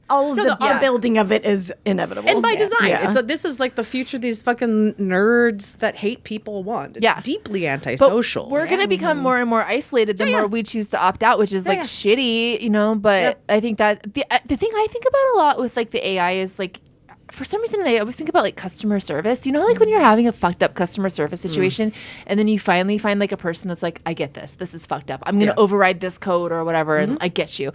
All of the building of it is inevitable. And by design. Yeah. This is like the future these fucking nerds that hate people want. It's deeply antisocial. But we're going to become more and more isolated the more we choose to opt out, which is like shitty, you know, but I think that the thing I think about a lot with like the AI is like, for some reason, I always think about like customer service. You know, like when you're having a fucked up customer service situation and then you finally find like a person that's like, I get this. This is fucked up. I'm going to override this code or whatever and I get you.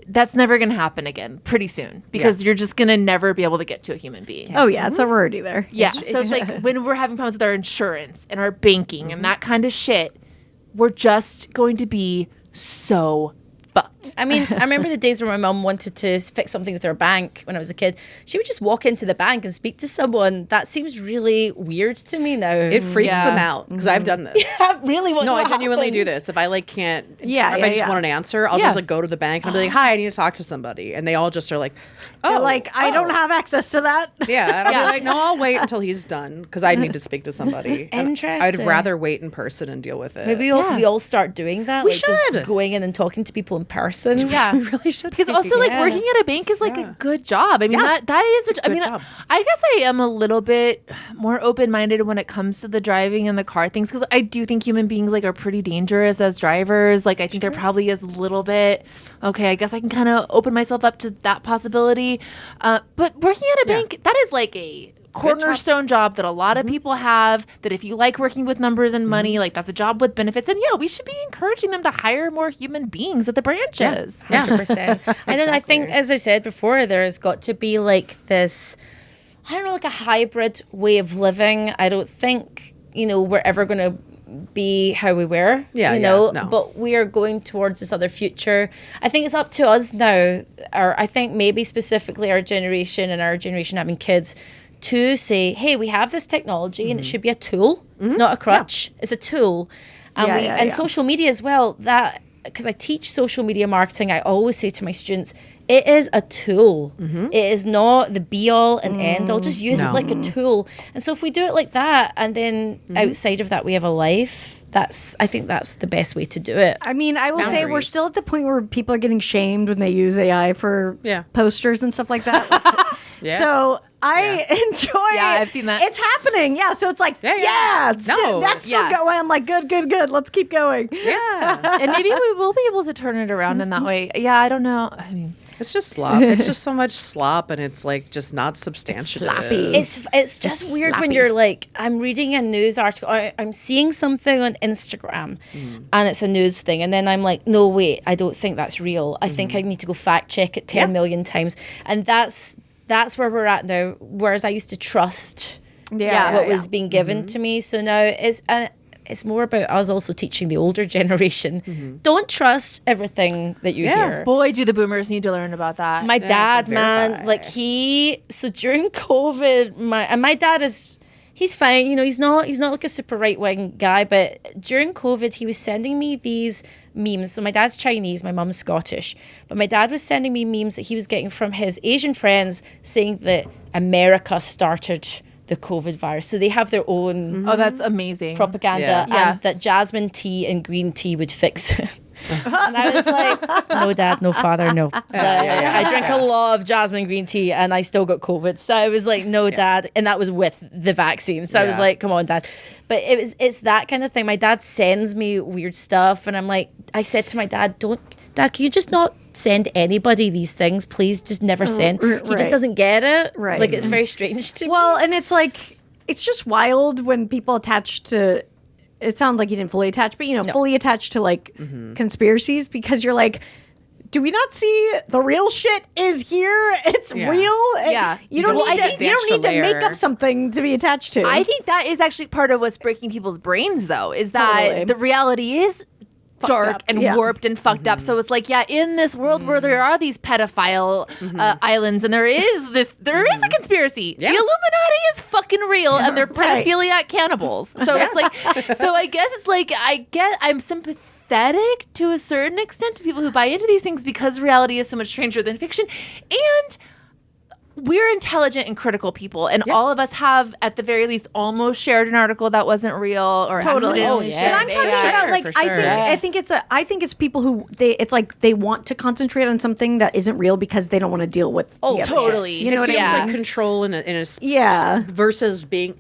That's never going to happen again pretty soon because you're just going to never be able to get to a human being. Oh, yeah. It's a rarity there. Yeah. So it's like when we're having problems with our insurance and our banking and that kind of shit, we're just going to be so fucked. I mean, I remember the days where my mum wanted to fix something with her bank when I was a kid. She would just walk into the bank and speak to someone. That seems really weird to me now. It freaks them out because I've done this. Yeah, really? No, I genuinely do this. If I like can't, if I just want an answer, I'll just like go to the bank and I'll be like, "Hi, I need to talk to somebody," and they all just are like, They're like, I don't have access to that. Yeah, and I'll be like, "No, I'll wait until he's done because I need to speak to somebody." Interesting. I'd rather wait in person and deal with it. Maybe we all start doing that. We like should. Just going in and talking to people in person. Yeah. We really should. Because also, like, working at a bank is, like, a good job. I mean, that is I mean, job. I guess I am a little bit more open-minded when it comes to the driving and the car things because I do think human beings, like, are pretty dangerous as drivers. Like, I think there probably is a little bit, okay, I guess I can kind of open myself up to that possibility. But working at a bank, that is, like, a cornerstone job that a lot of people have, that if you like working with numbers and money, like that's a job with benefits. And we should be encouraging them to hire more human beings at the branches. 100%. And then I think, as I said before, there's got to be like this, I don't know, like a hybrid way of living. I don't think, we're ever going to be how we were, but we are going towards this other future. I think it's up to us now, or I think maybe specifically our generation and our generation having kids, to say, hey, we have this technology and it should be a tool. It's not a crutch. It's a tool. And social media as well, that because I teach social media marketing, I always say to my students, it is a tool. It is not the be all and end all. Just use it like a tool. And so if we do it like that, and then outside of that we have a life, I think that's the best way to do it. I mean, I will say we're still at the point where people are getting shamed when they use AI for posters and stuff like that. So I enjoy it. I've seen that. It's happening. Yeah. So it's like, that's still going. I'm like, good. Let's keep going. Yeah. And maybe we will be able to turn it around in that way. Yeah, I don't know. I mean, it's just slop. It's just so much slop, and it's like just not substantial. It's just weird when you're like, I'm reading a news article, or I'm seeing something on Instagram, and it's a news thing, and then I'm like, no, wait, I don't think that's real. I think I need to go fact check it 10 million times, and that's where we're at now. Whereas I used to trust what was being given to me, so now it's more about us also teaching the older generation. Don't trust everything that you hear. Boy, do the boomers need to learn about that. My dad, man, like so during COVID, my dad he's fine. He's not like a super right-wing guy, but during COVID, he was sending me these memes. So my dad's Chinese, my mum's Scottish, but my dad was sending me memes that he was getting from his Asian friends saying that America started the COVID virus. So they have their own oh, that's amazing propaganda, and that jasmine tea and green tea would fix it. And I was like, no, Dad, no, Father, no. I drank a lot of jasmine green tea and I still got COVID. So I was like, no, Dad. And that was with the vaccine. So I was like, come on, Dad. But it's that kind of thing. My dad sends me weird stuff. And I'm like, I said to my dad, Dad, can you just not send anybody these things? Please just never send. He just doesn't get it. Right. Like, it's very strange to me. Well, and it's like, it's just wild when people attach to, it sounds like you didn't fully attach, but fully attached to like conspiracies, because you're like, do we not see the real shit is here? It's real. Yeah. You don't need to make up something to be attached to. I think that is actually part of what's breaking people's brains, though, is that the reality is dark and warped and fucked up. So it's like, in this world where there are these pedophile islands and there is a conspiracy. The Illuminati is fucking real and they're pedophiliac cannibals. So it's like, I guess it's like, I'm sympathetic to a certain extent to people who buy into these things because reality is so much stranger than fiction. And we're intelligent and critical people, and all of us have, at the very least, almost shared an article that wasn't real or accidentally shared. But I'm talking about like I think it's people who they want to concentrate on something that isn't real because they don't want to deal with. Oh, totally. You know what I mean? It's like control in a versus being.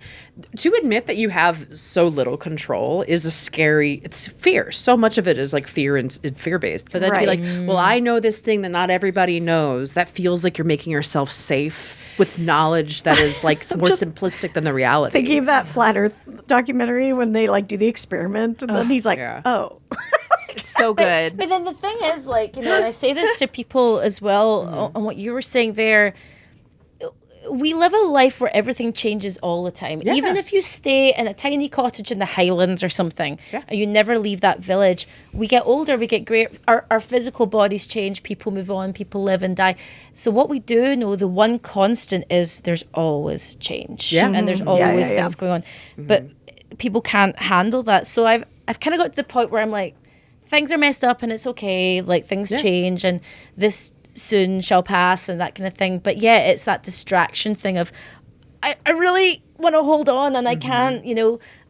To admit that you have so little control is it's fear. So much of it is like fear and fear-based. But then to be like, well, I know this thing that not everybody knows. That feels like you're making yourself safe with knowledge that is like more simplistic than the reality. They gave that Flat Earth documentary when they like do the experiment and then he's like, oh. It's so good. But then the thing is, like, and I say this to people as well on what you were saying there, we live a life where everything changes all the time. Yeah. Even if you stay in a tiny cottage in the Highlands or something, and you never leave that village, we get older, we get great, our physical bodies change, people move on, people live and die. So what we do know, the one constant is there's always change. Yeah. And there's always things going on. But people can't handle that. So I've kind of got to the point where I'm like, things are messed up and it's okay, like things change and this soon shall pass and that kind of thing. But it's that distraction thing of I really want to hold on and I can't,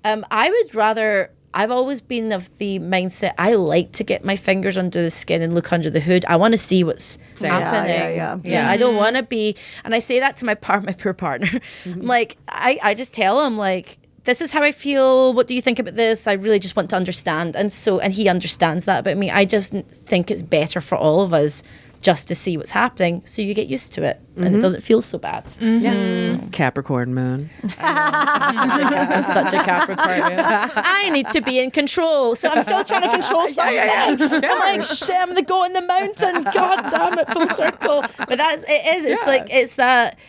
I would rather, I've always been of the mindset, I like to get my fingers under the skin and look under the hood. I want to see what's happening. Yeah. I don't want to be, and I say that to my poor partner. Like, I just tell him, like, this is how I feel. What do you think about this? I really just want to understand. And he understands that about me. I just think it's better for all of us just to see what's happening, so you get used to it and it doesn't feel so bad. So. Capricorn moon. I'm such a Capricorn moon. I need to be in control, so I'm still trying to control something. I'm like, shit, I'm gonna go in the mountain. God damn it, full circle. But it's like, it's that,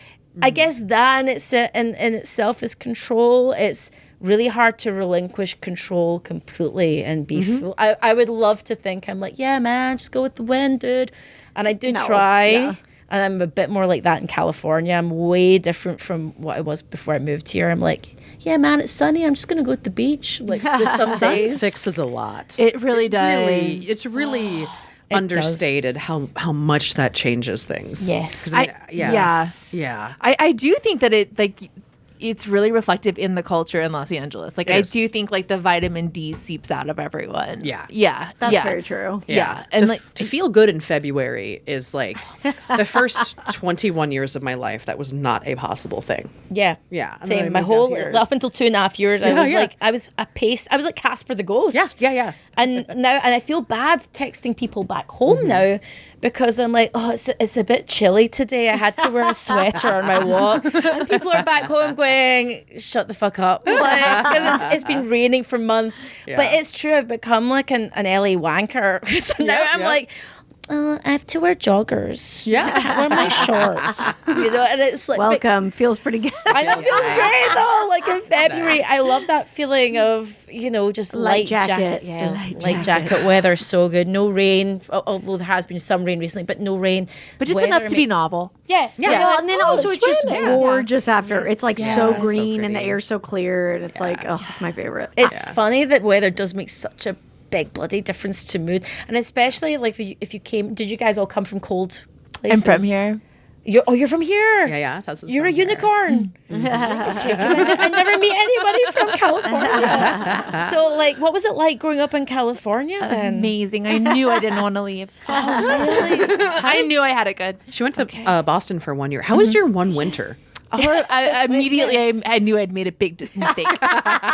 I guess that in itself is control. It's really hard to relinquish control completely and be full. I would love to think I'm like, yeah, man, just go with the wind, dude. And I do try. Yeah. And I'm a bit more like that in California. I'm way different from what I was before I moved here. I'm like, yeah, man, it's sunny. I'm just going to go to the beach. Like, there's some days. Fixes a lot. It really does. It's really understated how much that changes things. Yes. I do think that it, like, it's really reflective in the culture in Los Angeles. Like, I do think, like, the vitamin D seeps out of everyone. Yeah. That's very true. Yeah. And to feel good in February is like the first 21 years of my life, that was not a possible thing. Yeah. Yeah. Same. My whole, up until 2.5 years, I was like, I was like Casper the Ghost. Yeah. And now, and I feel bad texting people back home now because I'm like, oh, it's a bit chilly today. I had to wear a sweater on my walk. And people are back home going, shut the fuck up. Like, it's been raining for months. Yeah. But it's true, I've become like an LA wanker. So now I'm like, I have to wear joggers. Yeah. I can't wear my shorts. And it's like, welcome. Feels pretty good. I know, feels great though. Like in February, I love that feeling of, just light jacket. Yeah, light jacket weather is so good. No rain, although there has been some rain recently, but no rain. But just enough to be novel. Yeah. Well, and then also it's just gorgeous after. It's like so green and the air's so clear, and it's like, oh, it's my favorite. It's funny that weather does make such a big bloody difference to mood, and especially like if you came, did you guys all come from cold places? I'm from here. You're from here. Yeah. You're a unicorn. Okay, I never meet anybody from California. So, like, what was it like growing up in California then? Amazing. I knew I didn't want to leave. Oh, really? I knew I had it good. She went to Boston for 1 year. How was your one winter? Immediately, I knew I'd made a big mistake.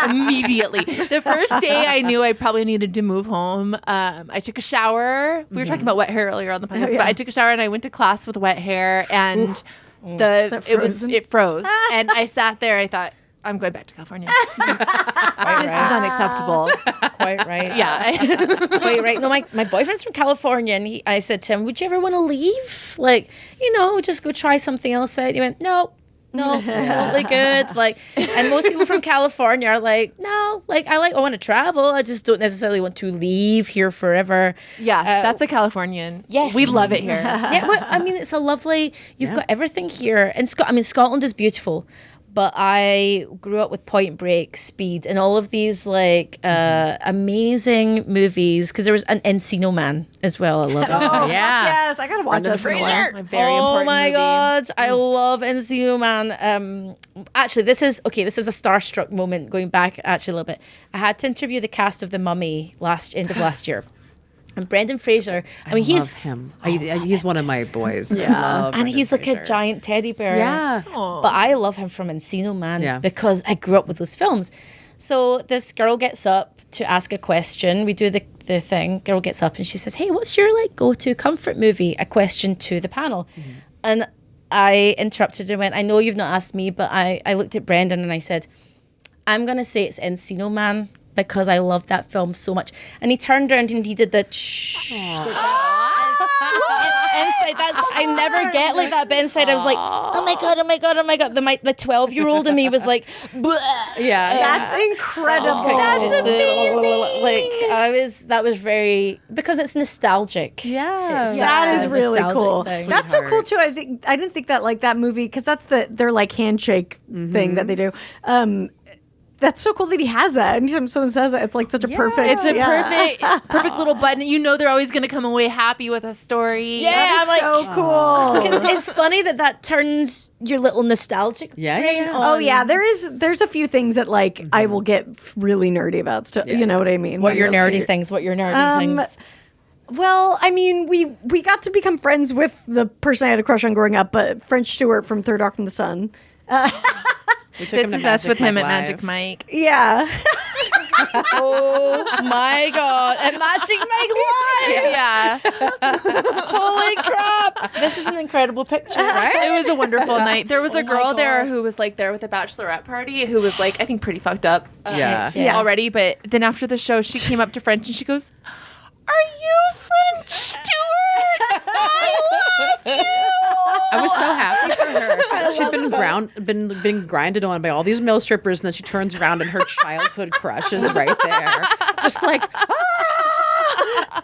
Immediately. The first day, I knew I probably needed to move home. I took a shower. We were talking about wet hair earlier on the podcast, but I took a shower and I went to class with wet hair, and it froze. And I sat there. I thought, I'm going back to California. This is unacceptable. Quite right. Yeah. Quite right. No, my boyfriend's from California, and I said to him, would you ever want to leave? Like, just go try something else out. He went, no. No, totally good. Like, and most people from California are like, no, like I want to travel. I just don't necessarily want to leave here forever. Yeah, that's a Californian. Yes. We love it here. Yeah, well, I mean, it's a lovely. You've got everything here, and Scotland is beautiful. But I grew up with Point Break, Speed, and all of these like amazing movies. Because there was an Encino Man as well. I love it. Oh, yes, I gotta watch Brendan that. Fraser. A very Oh important my movie. God, I love Encino Man. Actually, this is a starstruck moment going back actually a little bit. I had to interview the cast of The Mummy end of last year. And Brendan Fraser, I mean, love him. He's one of my boys. Yeah. and he's like a giant teddy bear. Yeah. But I love him from Encino Man Yeah. because I grew up with those films. So this girl gets up to ask a question. We do the thing. Girl gets up and she says, "Hey, what's your like go-to comfort movie?" A question to the panel. And I interrupted and went, "I know you've not asked me, but I looked at Brendan and I said, I'm going to say it's Encino Man because I love that film so much." And he turned around and he did the inside. I never get like that. But inside, I was like, "Oh my god, oh my god, oh my god!" The 12-year-old in me was like, "Bleh." Yeah. That's incredible. That's amazing. That was very because it's nostalgic. Yeah. That is really nostalgic cool. thing. That's so cool too. I didn't think that like that movie because that's their like handshake thing that they do. That's so cool that he has that. Anytime someone says that, it's like such a perfect. It's a perfect little button. You know they're always going to come away happy with a story. Yeah, That is I'm like, so cool. because it's funny that turns your little nostalgic Yeah, brain yeah. on. Oh yeah, there's a few things that like I will get really nerdy about stuff. You know what I mean? What your When nerdy you're- things? What your nerdy things? Well, I mean, we got to become friends with the person I had a crush on growing up, but French Stewart from Third Rock from the Sun. We took This him to is us Magic with him Mike at Live. Magic Mike. Yeah. Oh my god! At Magic Mike Live! Yeah. Holy crap! This is an incredible picture, right? It was a wonderful night. There was a girl there who was like there with a bachelorette party who was like, I think pretty fucked up Yeah. Yeah. already. But then after the show, she came up to French and she goes, "Are you French Stewart? I love you." I was so happy for her. She'd been grinded on by all these male strippers, and then she turns around and her childhood crush is right there, just like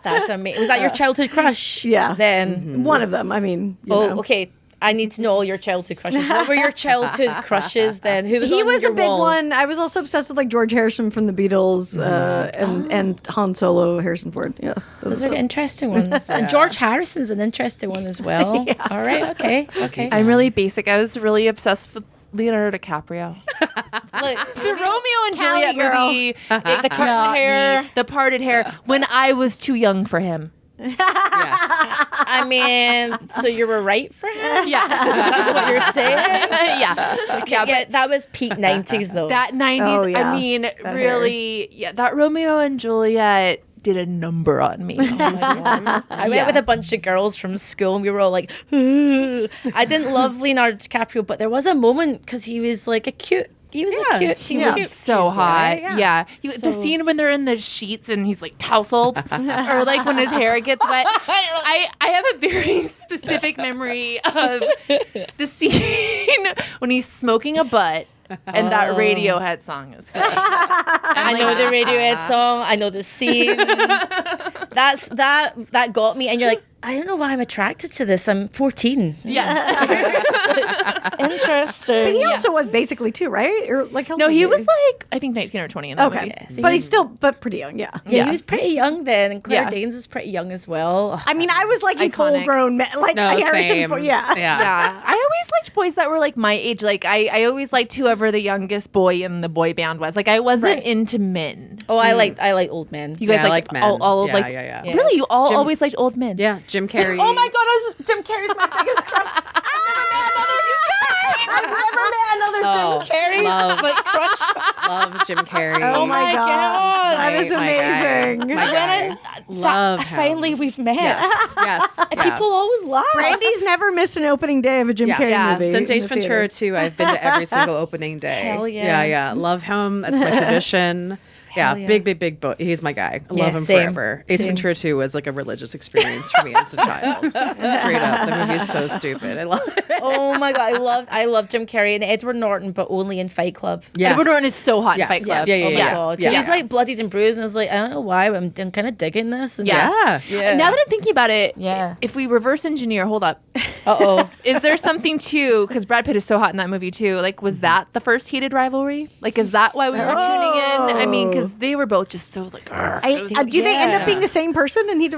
That's amazing. Was that your childhood crush? Yeah. Then. One of them. I mean, you know. Okay. I need to know all your childhood crushes. What were your childhood crushes then? Who was He on was your a big wall? one. I was also obsessed with like George Harrison from the Beatles and Han Solo, Harrison Ford. Yeah, Those are interesting ones. And George Harrison's an interesting one as well. All right. Okay. I'm really basic. I was really obsessed with Leonardo DiCaprio. Look, The Romeo and Juliet girl. movie, the curly hair. the parted hair, when I was too young for him. yes. I mean, so you were right for him? Yeah. That's what you're saying? Yeah. Yeah, that was peak 90s though. That 90s, Oh, yeah. I mean, That really, yeah, that Romeo and Juliet did a number on me. Oh my God. I went with a bunch of girls from school and we were all like, "Ooh." I didn't love Leonardo DiCaprio, but there was a moment because he was like a cute teen. Yeah. cute So boy. hot. Yeah. The scene when they're in the sheets and he's like tousled or like when his hair gets wet. I have a very specific memory of the scene when he's smoking a butt and that Radiohead song is playing. I know the Radiohead song. I know the scene. That got me. And you're like, I don't know why I'm attracted to this. I'm 14. Yeah. Interesting. But he also was basically too, right? Or like how No, old he was like, I think 19 or 20 in that okay, movie. So but he he's still pretty young. Yeah. Yeah, he was pretty young then. And Claire Yeah. Danes was pretty young as well. I mean, I was like a Iconic. full grown man, like No, Harrison same. Ford. Yeah. Yeah, I always liked boys that were like my age. Like I always liked whoever the youngest boy in the boy band was. Like I wasn't into men. Oh, I like old men. You guys I like like men. all Yeah, like yeah. Really, you all Jim- always liked old men. Yeah, Jim Carrey. Oh my God, Jim Carrey's my biggest crush. I've never met another Oh, Jim Carrey love. like crush. Love Jim Carrey. Oh my God. God. That is My guy. amazing. My guy. Love him. Finally, we've met. Yes. And people always laugh. Brandy's never missed an opening day of a Jim Carrey Yeah. movie. Since in Ace the Ventura theater. 2, I've been to every single opening day. Hell yeah. Yeah. Love him. That's my tradition. Yeah, yeah. big. He's my guy. I love him same. forever. Ace Ventura 2 was like a religious experience for me as a child. Straight up, the movie is so stupid. I love it. Oh my god, I love Jim Carrey and Edward Norton, but only in Fight Club. Yes. Edward Norton is so hot in Yes. Fight Club. Yeah, yeah, Oh my yeah. god, Yeah. he's like bloodied and bruised, and I was like, I don't know why, but I'm kind of digging this. And Yes. Yeah. Now that I'm thinking about it, Yeah. if we reverse engineer, hold up. Uh-oh. Is there something too? Because Brad Pitt is so hot in that movie too. Like, was that the first heated rivalry? Like, is that why we were tuning in? I mean, because they were both just so like. Do they end up being the same person? And he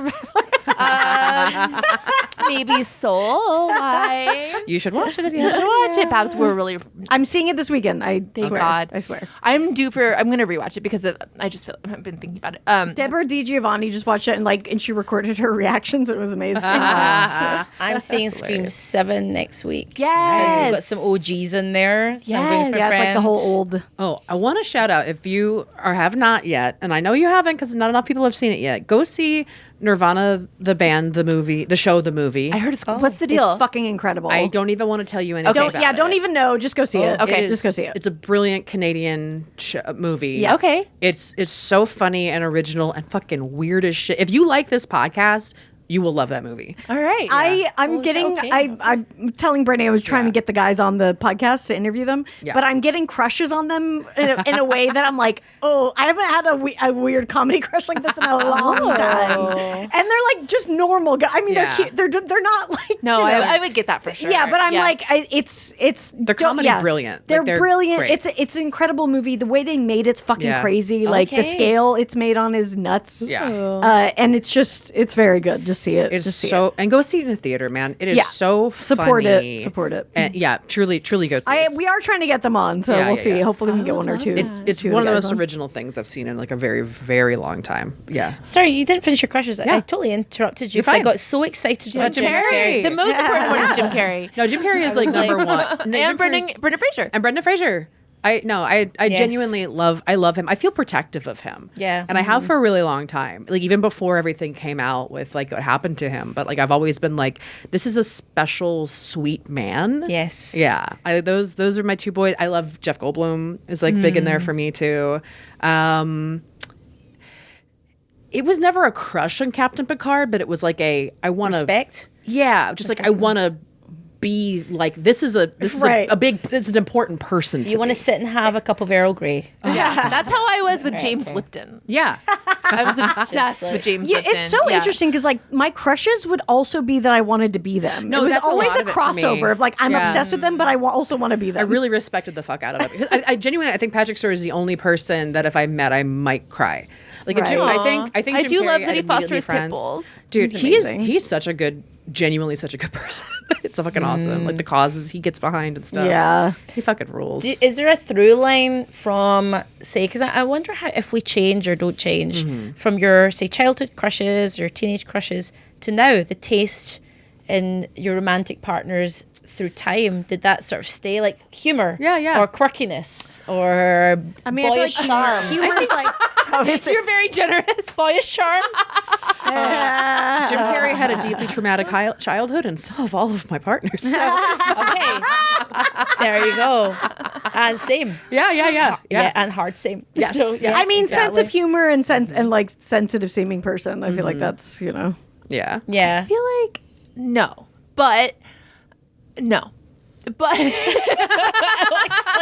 Maybe Soul wise. You should watch it if you You should haven't. watch it. Babs, we're really. I'm seeing it this weekend. Thank swear. God. I swear. I'm due for. I'm gonna rewatch it because I just feel I've been thinking about it. Deborah DiGiovanni just watched it and she recorded her reactions. It was amazing. I'm seeing Scream 7 next week. Yes. Because we've got some OGs in there. So I'm going with my Yeah, it's like the friend. whole old. Oh, I want to shout out if you have not yet, and I know you haven't because not enough people have seen it yet. Go see Nirvana, the band, the movie, the show, the movie. I heard it's. What's the deal? It's fucking incredible. I don't even want to tell you anything about it. Don't even know. Just go see it. okay. Just go see it. It's a brilliant Canadian movie. Yeah. Okay. It's so funny and original and fucking weird as shit. If you like this podcast, you will love that movie. All right. I'm getting. okay. I'm telling Brittany I was trying to get the guys on the podcast to interview them, Yeah. but I'm getting crushes on them in a way that I'm like, oh, I haven't had a weird comedy crush like this in a long time. And they're like just normal guys. I mean, Yeah. they're cute. They're not like No, you know. I would get that for sure. Yeah, but I'm like, it's Their comedy brilliant. They're Like, they're brilliant. great. It's an incredible movie. The way they made it's fucking Yeah. crazy. Like the Okay. scale it's made on is nuts. Yeah. And it's very good. Just see it. It's Just see so and go see it in the theater, man. It is Yeah. so Support funny. it. Support it. And yeah, truly go see it. We are trying to get them on, so Yeah, we'll yeah, see. yeah. Hopefully, we can get one or two. It's two one of the guys most on. original things I've seen in like a very, very long time. Yeah. Sorry, you didn't finish your crushes. Yeah. I totally interrupted you You're because I fine. got so excited about Jim Carrey. the most important one is Jim Carrey No, Jim Carrey is like number one. No, and Jim Brendan Carrey's- Fraser. and Brendan Fraser. I Yes. genuinely love him. I feel protective of him. Yeah. And I have for a really long time. Like even before everything came out with like what happened to him. But like I've always been like, this is a special, sweet man. Yes. Yeah. Those are my two boys. I love Jeff Goldblum is like big in there for me too. It was never a crush on Captain Picard, but it was like I want to Respect. Yeah, just like I want to be like this is an important person. You want to sit and have a cup of Earl Grey. Yeah, that's how I was with James Lipton. Yeah. I was obsessed with James Yeah, Lipton. it's so interesting because like my crushes would also be that I wanted to be them. No, it was that's a always lot a of it for me. crossover of like I'm Yeah. obsessed with them, but I also want to be I them. really respected the fuck out of it. Because I genuinely, I think Patrick Stewart is the only person that if I met, I might cry. Like, if Right. Jim, Aw. I think I Jim do Carrey, love that I'd he immediately fosters pit friends. bulls. Dude, He's amazing. he's genuinely such a good person. It's so fucking awesome. Like the causes he gets behind and stuff. Yeah. He fucking rules. Is there a through line from, say, because I wonder how if we change or don't change from your, say, childhood crushes or teenage crushes to now, the taste in your romantic partners through time, did that sort of stay like humor? Yeah. Or quirkiness or boyish charm? Humor's like You're very generous. Boyish charm? Jim Carrey had a deeply traumatic childhood, and so have all of my partners. Okay. There you go. And same. Yeah. And hard same. Yes. So, Yes. I mean, sense exactly. of humor and like sensitive seeming person. I feel like that's Yeah. Yeah. I feel like no, but when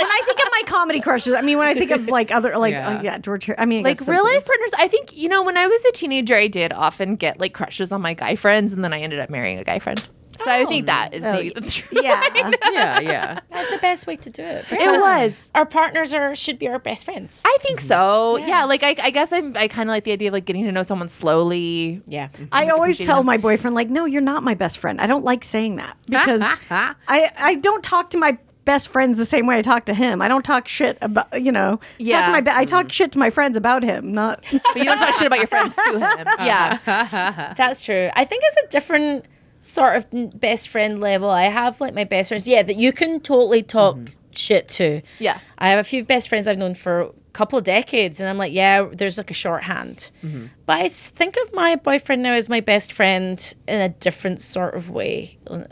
I think of my comedy crushes. I mean, when I think of like other like Yeah. George. I mean, I like guess real life sensitive. partners. I think when I was a teenager, I did often get like crushes on my guy friends, and then I ended up marrying a guy friend. So I think that is maybe the truth. Yeah. Yeah. That's the best way to do it. It because was. Our partners should be our best friends. I think so. Yeah. Like I guess I kind of like the idea of like getting to know someone slowly. Yeah. I always tell my boyfriend like, no, you're not my best friend. I don't like saying that because I don't talk to my best friends the same way I talk to him. I don't talk shit about Yeah. I talk shit to my friends about him, not. But you don't talk shit about your friends to him. Yeah. That's true. I think it's a different sort of best friend level. I have like my best friends, that you can totally talk shit to. Yeah. I have a few best friends I've known for a couple of decades, and I'm like, yeah, there's like a shorthand. But I think of my boyfriend now as my best friend in a different sort of way, and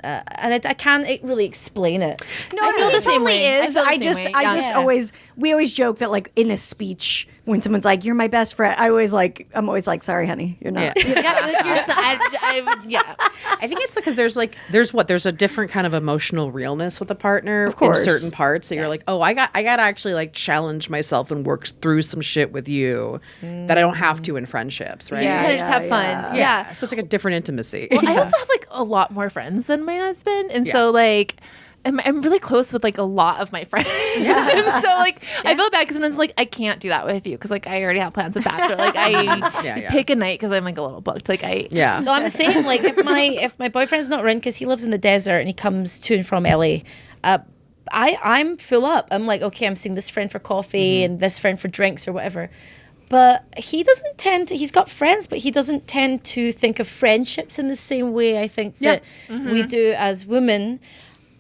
I can't really explain it. No, I feel the it same totally way. is. I just we always joke that like in a speech when someone's like, "You're my best friend," I'm always like, "Sorry, honey, you're not." You're just not, I think it's because there's a different kind of emotional realness with a partner of course. in certain parts that you're like, oh, I got to actually like challenge myself and work through some shit with you that I don't have to in friendships, right? kind of just have fun. Yeah. So it's like a different intimacy. Well, I also have like a lot more friends than my husband, and so like I'm really close with like a lot of my friends. And so like I feel bad because sometimes I'm like, I can't do that with you because like I already have plans with that. So like I pick a night because I'm like a little booked. Like No, I'm the same. Like if my boyfriend's not around because he lives in the desert and he comes to and from LA, I'm full up. I'm like, okay, I'm seeing this friend for coffee and this friend for drinks or whatever. But he doesn't tend to, he's got friends, but he doesn't tend to think of friendships in the same way I think that we do as women.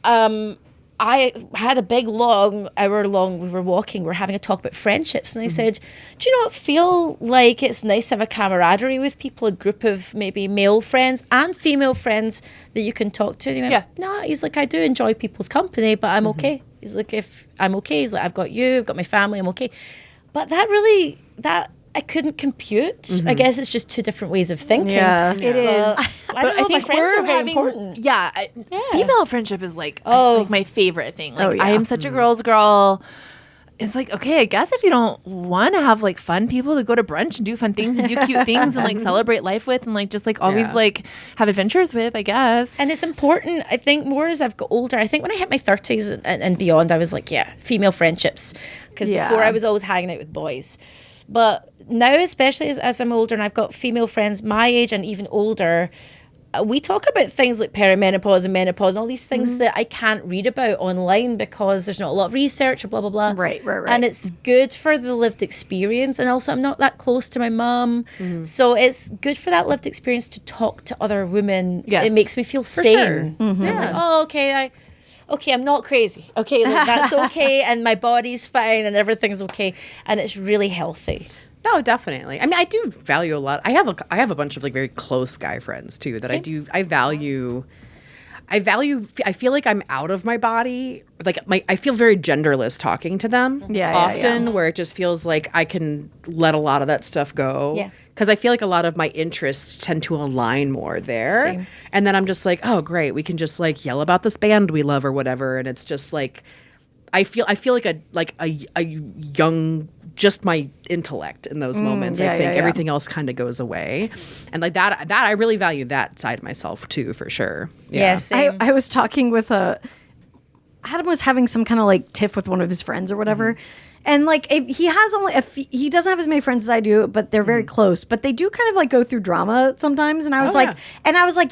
I had a big hour long, we were walking, we were having a talk about friendships, and I said, do you not feel like it's nice to have a camaraderie with people, a group of maybe male friends and female friends that you can talk to? And he went, no, he's like, I do enjoy people's company, but I'm okay. He's like, if I'm okay, he's like, I've got you, I've got my family, I'm okay. But that I couldn't compute. I guess it's just two different ways of thinking. Yeah, it is. I don't know, my friends are very important. Female friendship is like my favorite thing. Like I am such a girl's girl. It's like, okay, I guess if you don't want to have like fun people to go to brunch and do fun things and do cute things and like celebrate life with and like just like always like have adventures with, I guess. And it's important, I think, more as I've got older. I think when I hit my 30s and beyond, I was like, female friendships. Because before I was always hanging out with boys. But now, especially as I'm older and I've got female friends my age and even older, we talk about things like perimenopause and menopause and all these things that I can't read about online because there's not a lot of research or blah, blah, blah. Right. And it's good for the lived experience. And also, I'm not that close to my mom. So it's good for that lived experience to talk to other women. Yes. It makes me feel sane. Sure. I'm like, oh, okay, I'm not crazy. Okay, that's okay. And my body's fine and everything's okay. And it's really healthy. No, definitely. I mean, I do value a lot. I have a bunch of like very close guy friends too that I value. I feel like I'm out of my body. Like I feel very genderless talking to them. Often where it just feels like I can let a lot of that stuff go. Yeah. Because I feel like a lot of my interests tend to align more there. Same. And then I'm just like, oh great, we can just like yell about this band we love or whatever. And it's just like I feel like a young, just my intellect in those moments. I think everything else kind of goes away, and like that I really value that side of myself too, for sure. Yes, I was talking with Adam was having some kind of like tiff with one of his friends or whatever. And like he doesn't have as many friends as I do, but they're very close. But they do kind of like go through drama sometimes. And I was like,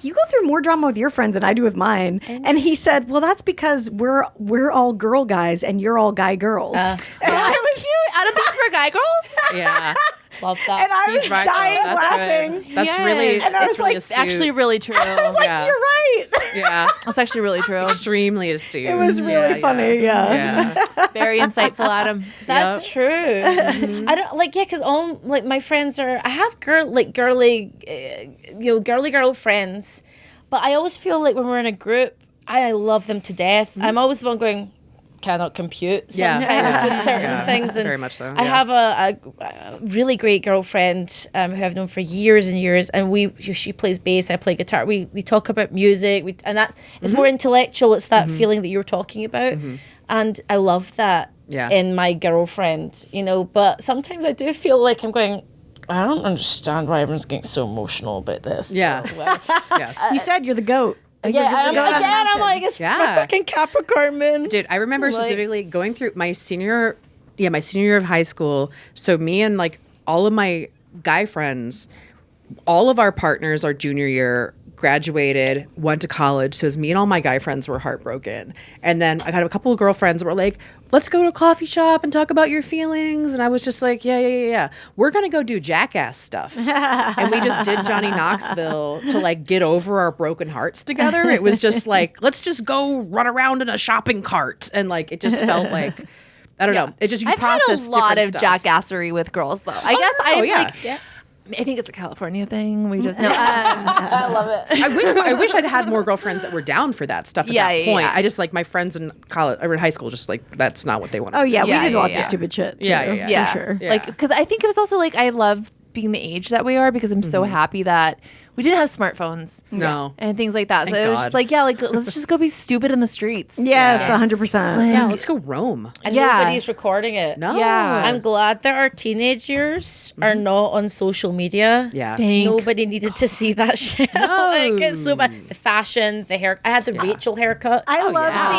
you go through more drama with your friends than I do with mine. And he said, well, that's because we're all girl guys and you're all guy girls. And I was cute. Adam thinks we're guy girls. Yeah. Love that. And I was dying laughing. Good. That's really, and I was like, it's actually really true. I was like, you're right. Yeah. That's actually really true. Extremely astute. It was really funny. Yeah. Very insightful, Adam. That's true. I don't because all like my friends I have girly girl friends, but I always feel like when we're in a group, I love them to death. I'm always the one going, cannot compute sometimes with certain things, and very much so. I have a really great girlfriend who I've known for years and years, and she plays bass, I play guitar. We talk about music, and that it's more intellectual. It's that feeling that you're talking about, and I love that in my girlfriend. But sometimes I do feel like I'm going, I don't understand why everyone's getting so emotional about this. Yeah. Yes. You said you're the goat. I'm like, it's my fucking Capricorn moon. Dude, I remember specifically going through my senior year of high school. So me and like all of my guy friends, all of our partners our junior year graduated, went to college. So it was me and all my guy friends were heartbroken. And then I got a couple of girlfriends that were like, let's go to a coffee shop and talk about your feelings. And I was just like, yeah. We're going to go do Jackass stuff. And we just did Johnny Knoxville to like get over our broken hearts together. It was just like, let's just go run around in a shopping cart. And like, it just felt like, I don't know. It just, you I've process had a lot of stuff. jackassery with girls though. I guess I think it's a California thing. We just know. I love it. I wish I'd had more girlfriends that were down for that stuff at that point. Yeah. I just like my friends in college or in high school, just like that's not what they wanted. Oh yeah, Yeah, we did yeah, lots yeah. of stupid shit. Too, Yeah. for sure. Yeah. Like, because I think it was also like I love being the age that we are because I'm so happy that we didn't have smartphones. No. And things like that. Thank so it was God. just like, yeah, like let's just go be stupid in the streets. Yes, 100%. Like, Yeah, let's go roam. And Yeah. nobody's recording it. No. Yeah. I'm glad that our teenagers are not on social media. Yeah. Thank Nobody needed to see that shit. Like, it's so bad. The fashion, the hair. I had the Rachel haircut. I love yeah.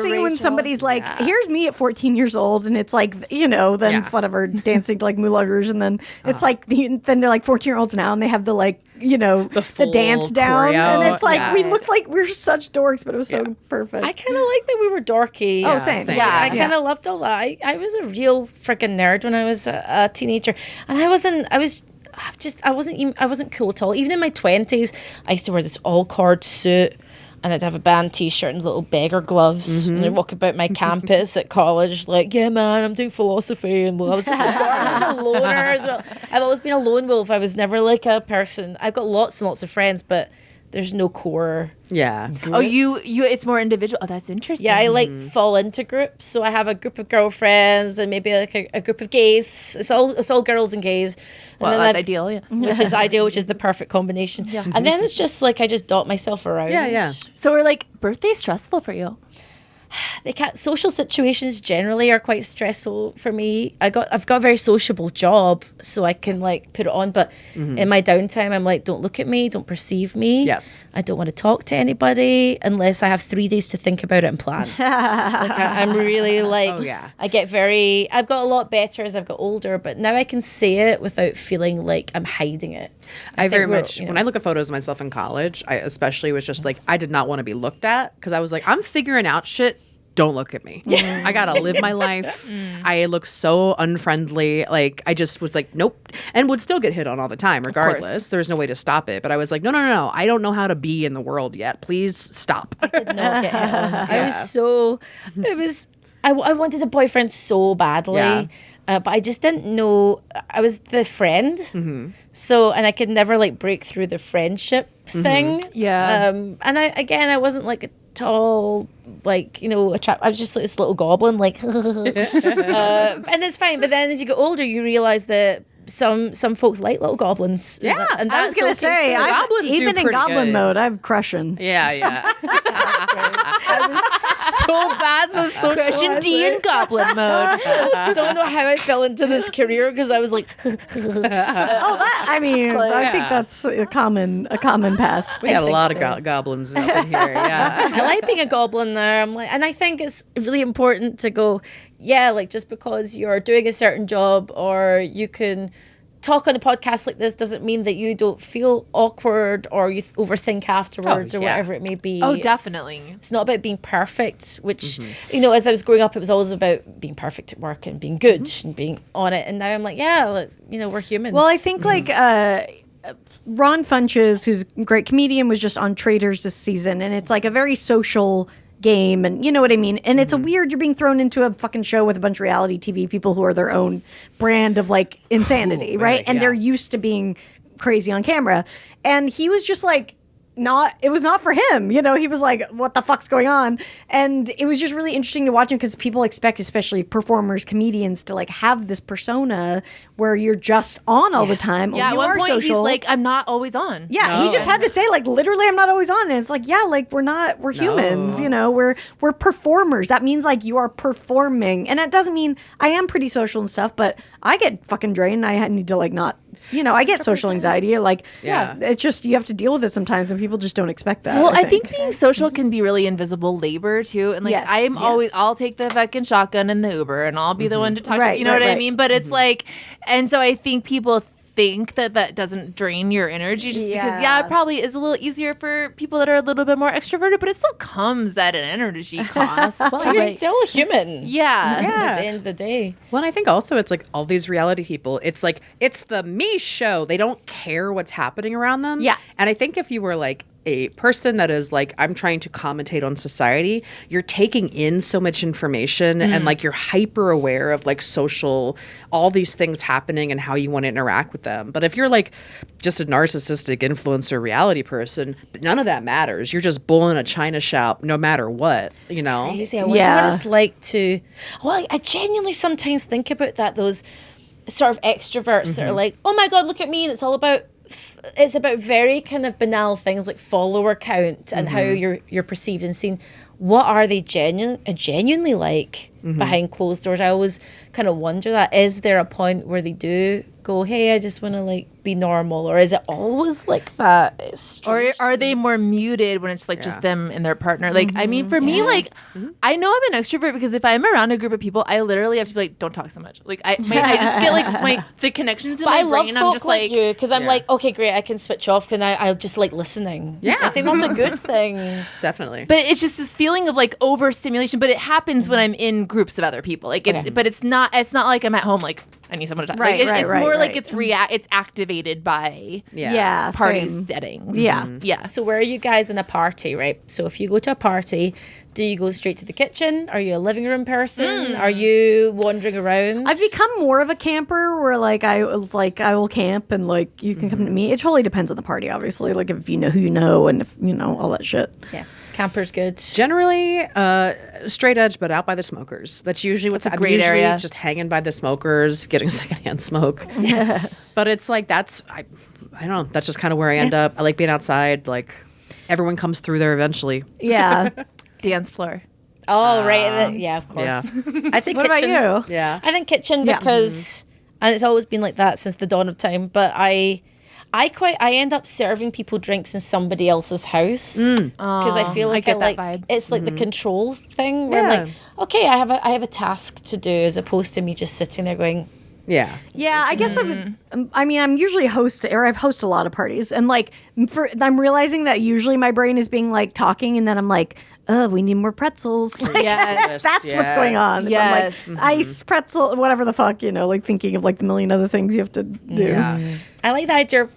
seeing when Rachel. somebody's like, here's me at 14 years old, and it's like, then whatever, dancing to like Moulin Rouge, and then it's like, then they're like 14-year-olds now, and they have the like, the full dance down, choreo. and it's like Yeah. we looked like we were such dorks, but it was so perfect. I kind of like that we were dorky. Oh, same. same. Yeah. I kind of loved all that. I was a real freaking nerd when I was a teenager, and I wasn't cool at all. Even in my 20s, I used to wear this all-cord suit, and I'd have a band t-shirt and little beggar gloves, and I'd walk about my campus at college like, yeah, man, I'm doing philosophy, and I was just such a loner as well. I've always been a lone wolf. I was never like a person. I've got lots and lots of friends, but there's no core. Yeah. Oh, you it's more individual. Oh, that's interesting. Yeah, I like fall into groups. So I have a group of girlfriends and maybe like a group of gays. It's all girls and gays. And Well, then that's I've- ideal, yeah. Which is ideal, which is the perfect combination. Yeah. And then it's just like I just dot myself around. Yeah. So we're like, birthday stressful for you? Social situations generally are quite stressful for me. I've got a very sociable job, so I can like put it on. But in my downtime, I'm like, don't look at me, don't perceive me. Yes. I don't want to talk to anybody unless I have 3 days to think about it and plan. Like I'm really like, Oh, yeah. I've got a lot better as I've got older, but now I can say it without feeling like I'm hiding it. I very we're- much, you know. when I look at photos of myself in college, I especially was just like, I did not want to be looked at because I was like, I'm figuring out shit. Don't look at me. I gotta live my life. I look so unfriendly. Like I just was like, nope, and would still get hit on all the time, regardless. There's no way to stop it. But I was like, no. I don't know how to be in the world yet. Please stop. Did not get hit on. I wanted a boyfriend so badly. Yeah. But I just didn't know. I was the friend. So, and I could never like break through the friendship thing. Yeah. And I wasn't like a tall, like, I was just like this little goblin, like, and it's fine. But then as you get older, you realize that some folks like little goblins. Yeah. And I was that's gonna okay say, too. Goblins do even in pretty goblin good. mode, I'm crushing. Yeah. I was so bad with social Christian D in goblin mode. I don't know how I fell into this career because I was like, I think that's a common path. We got a think lot so. of goblins up in here. Yeah. I like being a goblin there. I'm like, and I think it's really important to go, yeah, like just because you're doing a certain job or you can talk on a podcast like this doesn't mean that you don't feel awkward or you overthink afterwards or yeah. whatever it may be. Oh, It's- definitely. It's not about being perfect, which, as I was growing up, it was always about being perfect at work and being good and being on it. And now I'm like, yeah, we're humans. Well, I think like Ron Funches, who's a great comedian, was just on Traders this season, and it's like a very social game, and you know what I mean. And it's a weird, you're being thrown into a fucking show with a bunch of reality TV people who are their own brand of like insanity, right? And they're used to being crazy on camera. And he was just like, it was not for him. He was like, what the fuck's going on? And it was just really interesting to watch him because people expect, especially performers, comedians, to like have this persona where you're just on all the time. Yeah, at you one are point social. he's like, I'm not always on. Yeah, he just had to say like literally I'm not always on. And it's like, yeah, like we're humans, we're performers. That means like you are performing. And that doesn't mean I am pretty social and stuff, but I get fucking drained. I need to like not, I get social anxiety. Like, it's just, you have to deal with it sometimes and people just don't expect that. Well, I think being social can be really invisible labor too. And like, Yes, I'm yes. always, I'll take the fucking shotgun in the Uber and I'll be the one to talk to Right, you know what I right. mean? But it's like, and so I think people think that doesn't drain your energy just because it probably is a little easier for people that are a little bit more extroverted, but it still comes at an energy cost. well, you're still a human. Yeah. At the end of the day. Well, and I think also it's like all these reality people, it's the me show. They don't care what's happening around them. Yeah. And I think if you were like a person that is like, I'm trying to commentate on society, you're taking in so much information and like you're hyper aware of like social, all these things happening and how you want to interact with them. But if you're like just a narcissistic influencer reality person, none of that matters. You're just bull in a china shop no matter what, you know? Crazy. I wonder what it's like to, well, I genuinely sometimes think about that, those sort of extroverts that are like, oh my God, look at me. And it's all about, it's about very kind of banal things like follower count and how you're perceived and seen. What are they genuinely like behind closed doors? I always kind of wonder that. Is there a point where they do go, hey, I just want to like be normal, or is it always like that? Or are they more muted when it's like just them and their partner? Like, I mean, for me, like, I know I'm an extrovert because if I'm around a group of people, I literally have to be like, don't talk so much. Like, I just get like the connections in my brain. I'm just like you, because I'm like, okay, great, I can switch off, and I'll just like listening. Yeah, I think that's a good thing. Definitely. But it's just this feeling of like overstimulation. But it happens when I'm in groups of other people. Like, but it's not like I'm at home like I need someone to talk. Right, like, it's more like it's activated by party settings. Yeah. Yeah. So where are you guys in a party, right? So if you go to a party, do you go straight to the kitchen? Are you a living room person? Are you wandering around? I've become more of a camper where I will camp and like you can come to me. It totally depends on the party, obviously. Like if you know who you know and if you know all that shit. Yeah. Camper's good. Generally, straight edge, but out by the smokers. That's usually what's a great area. Just hanging by the smokers, getting secondhand smoke. But it's like I don't know. That's just kind of where I end up. I like being outside. Like everyone comes through there eventually. Yeah. Dance floor. Oh, right. Yeah, of course. Yeah. I'd say What kitchen. about you? Yeah. I think kitchen because, and it's always been like that since the dawn of time. But I end up serving people drinks in somebody else's house because I feel like I get that vibe. It's like the control thing where I'm like, okay, I have a task to do as opposed to me just sitting there going. Yeah. Yeah, I guess I'm usually I've hosted a lot of parties, and like I'm realizing that usually my brain is being like talking, and then I'm like, oh, we need more pretzels. Like, Yes. that's what's going on. So Yes. I'm like, ice, pretzel, whatever the fuck, like thinking of like the million other things you have to do. Yeah. I like the idea of,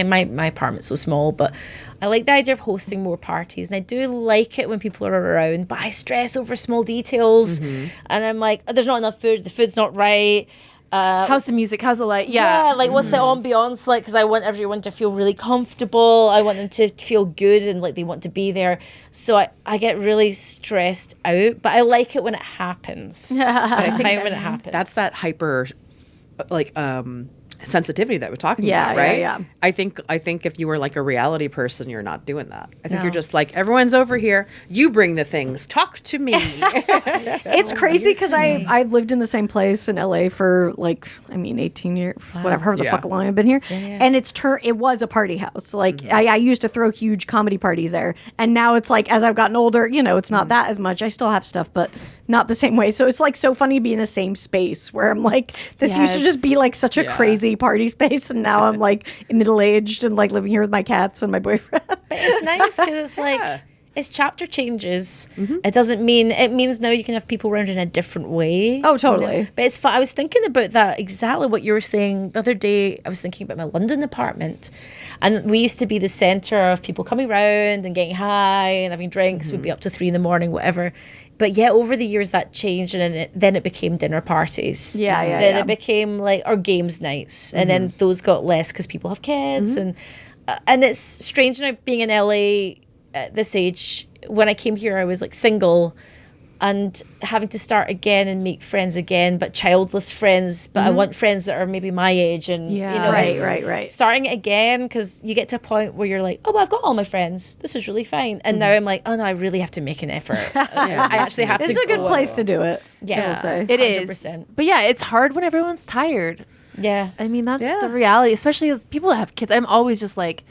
my apartment's so small, but I like the idea of hosting more parties, and I do like it when people are around, but I stress over small details, and I'm like, there's not enough food, the food's not right. How's the music? How's the light? Like what's the ambiance like? Because I want everyone to feel really comfortable. I want them to feel good and like they want to be there. So I get really stressed out, but I like it when it happens. But I think when it happens. That's that hyper, like, sensitivity that we're talking Yeah, about, right? yeah. I think if you were like a reality person, you're not doing that. I think you're just like, everyone's over here. You bring the things. Talk to me. It's crazy because I've lived in the same place in LA for 18 years, whatever the fuck long I've been here. And it was a party house. Like I used to throw huge comedy parties there. And now it's like, as I've gotten older, it's not that as much. I still have stuff, but not the same way. So it's like so funny to be in the same space where I'm like, this used to just be like such a crazy party space. And now I'm like middle-aged and like living here with my cats and my boyfriend. But it's nice because it's like it's chapter changes. It doesn't mean it means now you can have people around in a different way. Oh, totally. But it's fun. I was thinking about that exactly what you were saying the other day. I was thinking about my London apartment, and we used to be the center of people coming around and getting high and having drinks. We'd be up to 3 a.m, whatever. But yeah, over the years that changed, and then it became dinner parties. Then it became or games nights, and then those got less because people have kids, and it's strange now being in LA at this age. When I came here, I was like single, and having to start again and make friends again, but childless friends. But I want friends that are maybe my age, and Right. starting it again because you get to a point where you're like, oh, well, I've got all my friends. This is really fine. And now I'm like, oh no, I really have to make an effort. I actually have to. It's a good place to do it. Yeah, I will say. It is. 100%. But yeah, it's hard when everyone's tired. Yeah. I mean, that's the reality, especially as people that have kids. I'm always just like,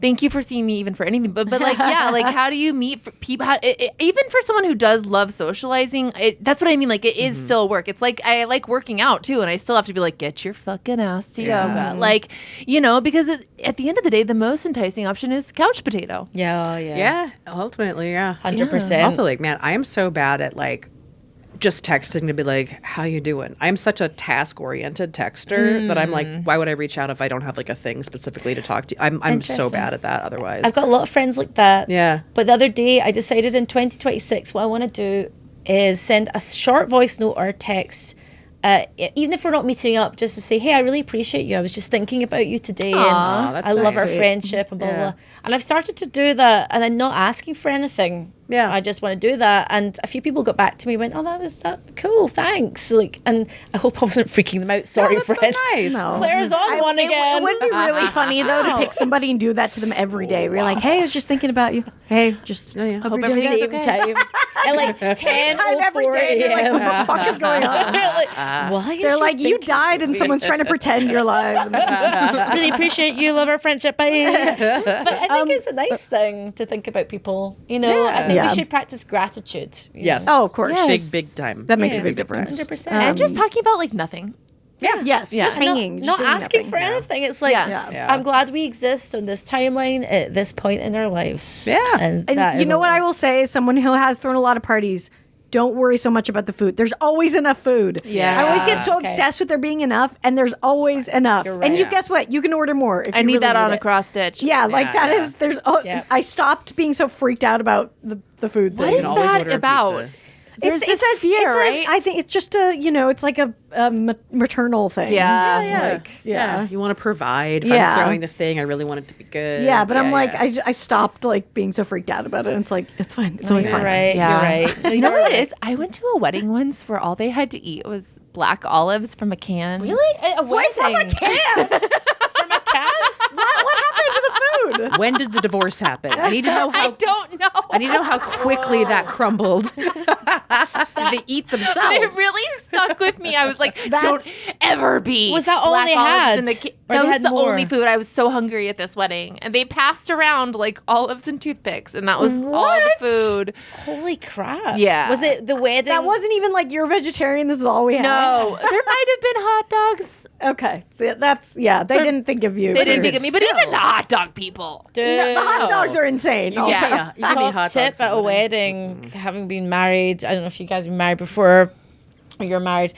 thank you for seeing me even for anything. But like, yeah, like how do you meet people? Even for someone who does love socializing, that's what I mean. Like it is still work. It's like, I like working out too. And I still have to be like, get your fucking ass to yoga. Like, because at the end of the day, the most enticing option is couch potato. Yeah. Yeah, ultimately, 100%. Also, like, man, I am so bad at like just texting to be like, how you doing? I'm such a task-oriented texter that I'm like, why would I reach out if I don't have like a thing specifically to talk to you? I'm so bad at that otherwise. I've got a lot of friends like that. Yeah. But the other day, I decided in 2026, what I want to do is send a short voice note or a text, even if we're not meeting up, just to say, hey, I really appreciate you. I was just thinking about you today. Aww, and that's I love nice. our friendship and blah, blah, blah. And I've started to do that, and I'm not asking for anything. Yeah. I just want to do that. And a few people got back to me, went, oh, that was cool, thanks. Like, and I hope I wasn't freaking them out. Sorry, that's so friends. nice. No. Claire's on one again. It would be really funny though to pick somebody and do that to them every day. We're like, hey, I was just thinking about you. Hey, just hope you're doing everything's good. Same time. At like 10:04 every day. They're like, a.m. what the fuck is going on? Why is They're she like, you thinking died and someone's trying to pretend you're alive. really appreciate you, love our friendship. Bye. But I think it's a nice thing to think about people. You know, I think Yeah. we should practice gratitude. Yes. Oh, of course. Yes. Big time. That makes a big difference. 100%. And just talking about like nothing. Yes, Yeah. just And hanging. just Not doing asking nothing. for anything. It's like, Yeah. I'm glad we exist on this timeline at this point in our lives. Yeah. And, And that you is know what I always- will say, as someone who has thrown a lot of parties, don't worry so much about the food. There's always enough food. Yeah. I always get so Okay. obsessed with there being enough, and there's always enough. You're And you right. guess what? You can order more. If I you need really that on a it. cross stitch. Yeah, like Yeah, that yeah. is. There's. Yeah. I stopped being so freaked out about the food What thing. is always that order a about? pizza. There's this fear, right? I think it's just it's like a maternal thing. Yeah. Like, yeah. You want to provide. If Yeah. I'm throwing the thing, I really want it to be good. Yeah, but I'm like, yeah. I stopped like being so freaked out about it. And it's like, it's fine. It's always You're fine. right. Yeah. You're right. No, You know you're what it right. is? I went to a wedding once where all they had to eat was black olives from a can. Really? A wedding? From a can. From a can? What happened to the food? When did the divorce happen? I need to know I how. don't know. I need to know how quickly that crumbled. Did they eat themselves? But it really stuck with me. I was like, That's- don't ever be. Was that all black they olives had? in the Or that they was had the more? only food. I was so hungry at this wedding. And they passed around like olives and toothpicks. And that was all the What? food. Holy crap. Yeah. Was it the wedding? That wasn't even like you're vegetarian. This is all we have. No, there might have been hot dogs. Okay. So they didn't think of you. They didn't for- think of me. But even the hot dog people. Dude. No, the hot dogs are insane. Also. Yeah. You give me Top hot tip dogs at a and wedding, having been married. I don't know if you guys have been married before or you're married.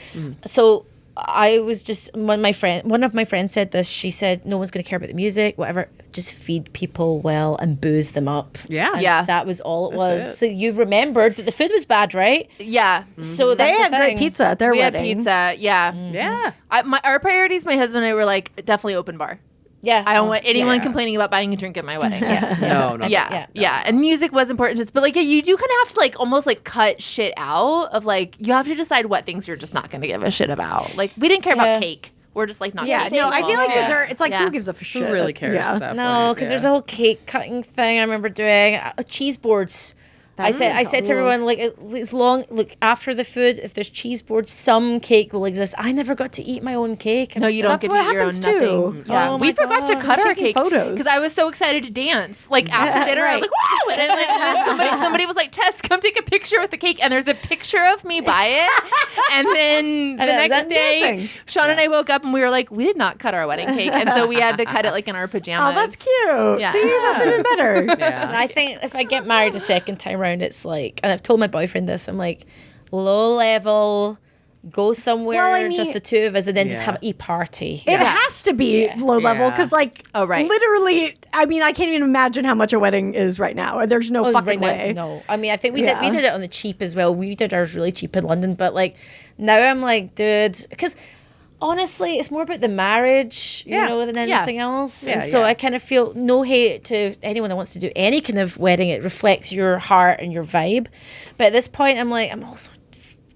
So I was just one of my friends said this. She said, no one's going to care about the music, whatever. Just feed people well and booze them up. Yeah. And Yeah. that was all it That's was. it. So you've remembered that the food was bad, right? Yeah. So They that's had the great thing. pizza at their We had wedding. pizza. Yeah. Yeah. Our priorities, my husband and I were like, definitely open bar. Yeah. I don't want anyone Yeah. complaining about buying a drink at my wedding. Yeah. No, no. Yeah. And music was important. But like, you do kind of have to like almost like cut shit out of like, you have to decide what things you're just not going to give a shit about. Like, we didn't care Yeah. about cake. We're just like not. Yeah, gonna no, say I feel like well. dessert. It's like Yeah. who gives a shit? Who really cares Yeah. at that No, point? because there's a whole cake cutting thing I remember doing. Cheese boards. I said to everyone, like, as long, look, after the food, if there's cheese boards, some cake will exist. I never got to eat my own cake. I'm No, you don't That's get what to eat your own happens, nothing. too. Yeah, Oh we my forgot to God. cut our Taking cake photos. because I was so excited to dance. Like after dinner, I was right. like, "Wow!" And then somebody was like, "Tess, come take a picture with the cake." And there's a picture of me by it. And then the then was next that day, dancing? Sean and I woke up and we were like, "We did not cut our wedding cake," and so we had to cut it like in our pajamas. Oh, that's cute. Yeah. See, that's even better. And I think if I get married a second time around, it's like, and I've told my boyfriend this, I'm like, low level, go somewhere, Well, I mean- just the two of us, and then just Yeah. have a party. It has to be low level Yeah. because, like, Oh, right. literally, I mean, I can't even imagine how much a wedding is right now. There's no fucking right now, way. no. I mean, I think we Yeah. did it on the cheap as well. We did ours really cheap in London, but like now I'm like, dude, because honestly, it's more about the marriage, you Yeah. know, than Yeah. anything else. Yeah, And so yeah. I kind of feel no hate to anyone that wants to do any kind of wedding. It reflects your heart and your vibe. But at this point, I'm like, I'm also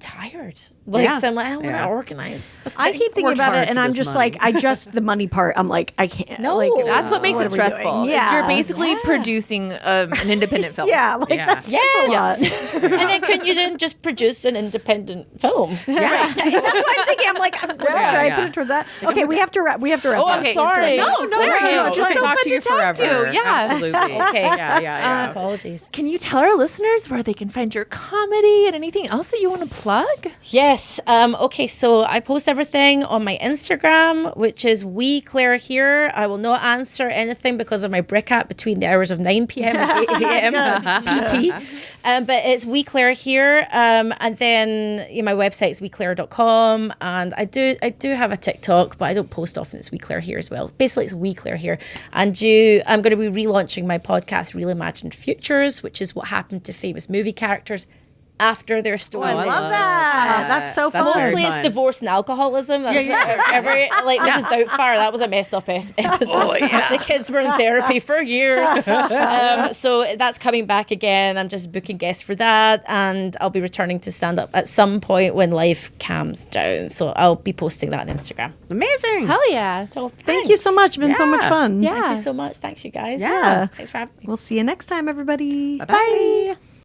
tired. Like, Yeah. so I'm like, I don't want Yeah. to organize. I keep thinking worked about hard it, and for I'm this just money. like, the money part. I'm like, I can't. No. like, That's what makes what it are we doing? stressful. is Yeah. you're basically producing an independent film. Yeah, like Yeah. that's a lot. And then couldn't you then just produce an independent film? Yeah, that's what I'm thinking. I'm like, should I yeah. put it towards that? Okay, we have to wrap. We have to wrap. Oh, up. I'm sorry. No, Claire, no, I it's Just so talk fun to you talk forever. to. Yeah. Absolutely. Okay. Yeah. Apologies. Can you tell our listeners where they can find your comedy and anything else that you want to plug? Yes. Yes. Okay, so I post everything on my Instagram, which is We Claire Here. I will not answer anything because of my brick-up between the hours of 9 p.m. and 8 a.m. PT. But it's We Claire Here. And then my website is weclaire.com. And I do have a TikTok, but I don't post often. It's We Claire Here as well. Basically, it's We Claire Here. And I'm going to be relaunching my podcast, Real Imagined Futures, which is what happened to famous movie characters after their stories. I love that. That's so fun. Mostly it's divorce and alcoholism. That's like Mrs. Doubtfire. That was a messed up episode. The kids were in therapy for years. So that's coming back again. I'm just booking guests for that, and I'll be returning to stand up at some point when life calms down. So I'll be posting that on Instagram. Amazing. Hell yeah. So Thank you so much. It's been so much fun. Yeah. Thank you so much. Thanks, you guys. Yeah. Thanks for having me. We'll see you next time, everybody. Bye.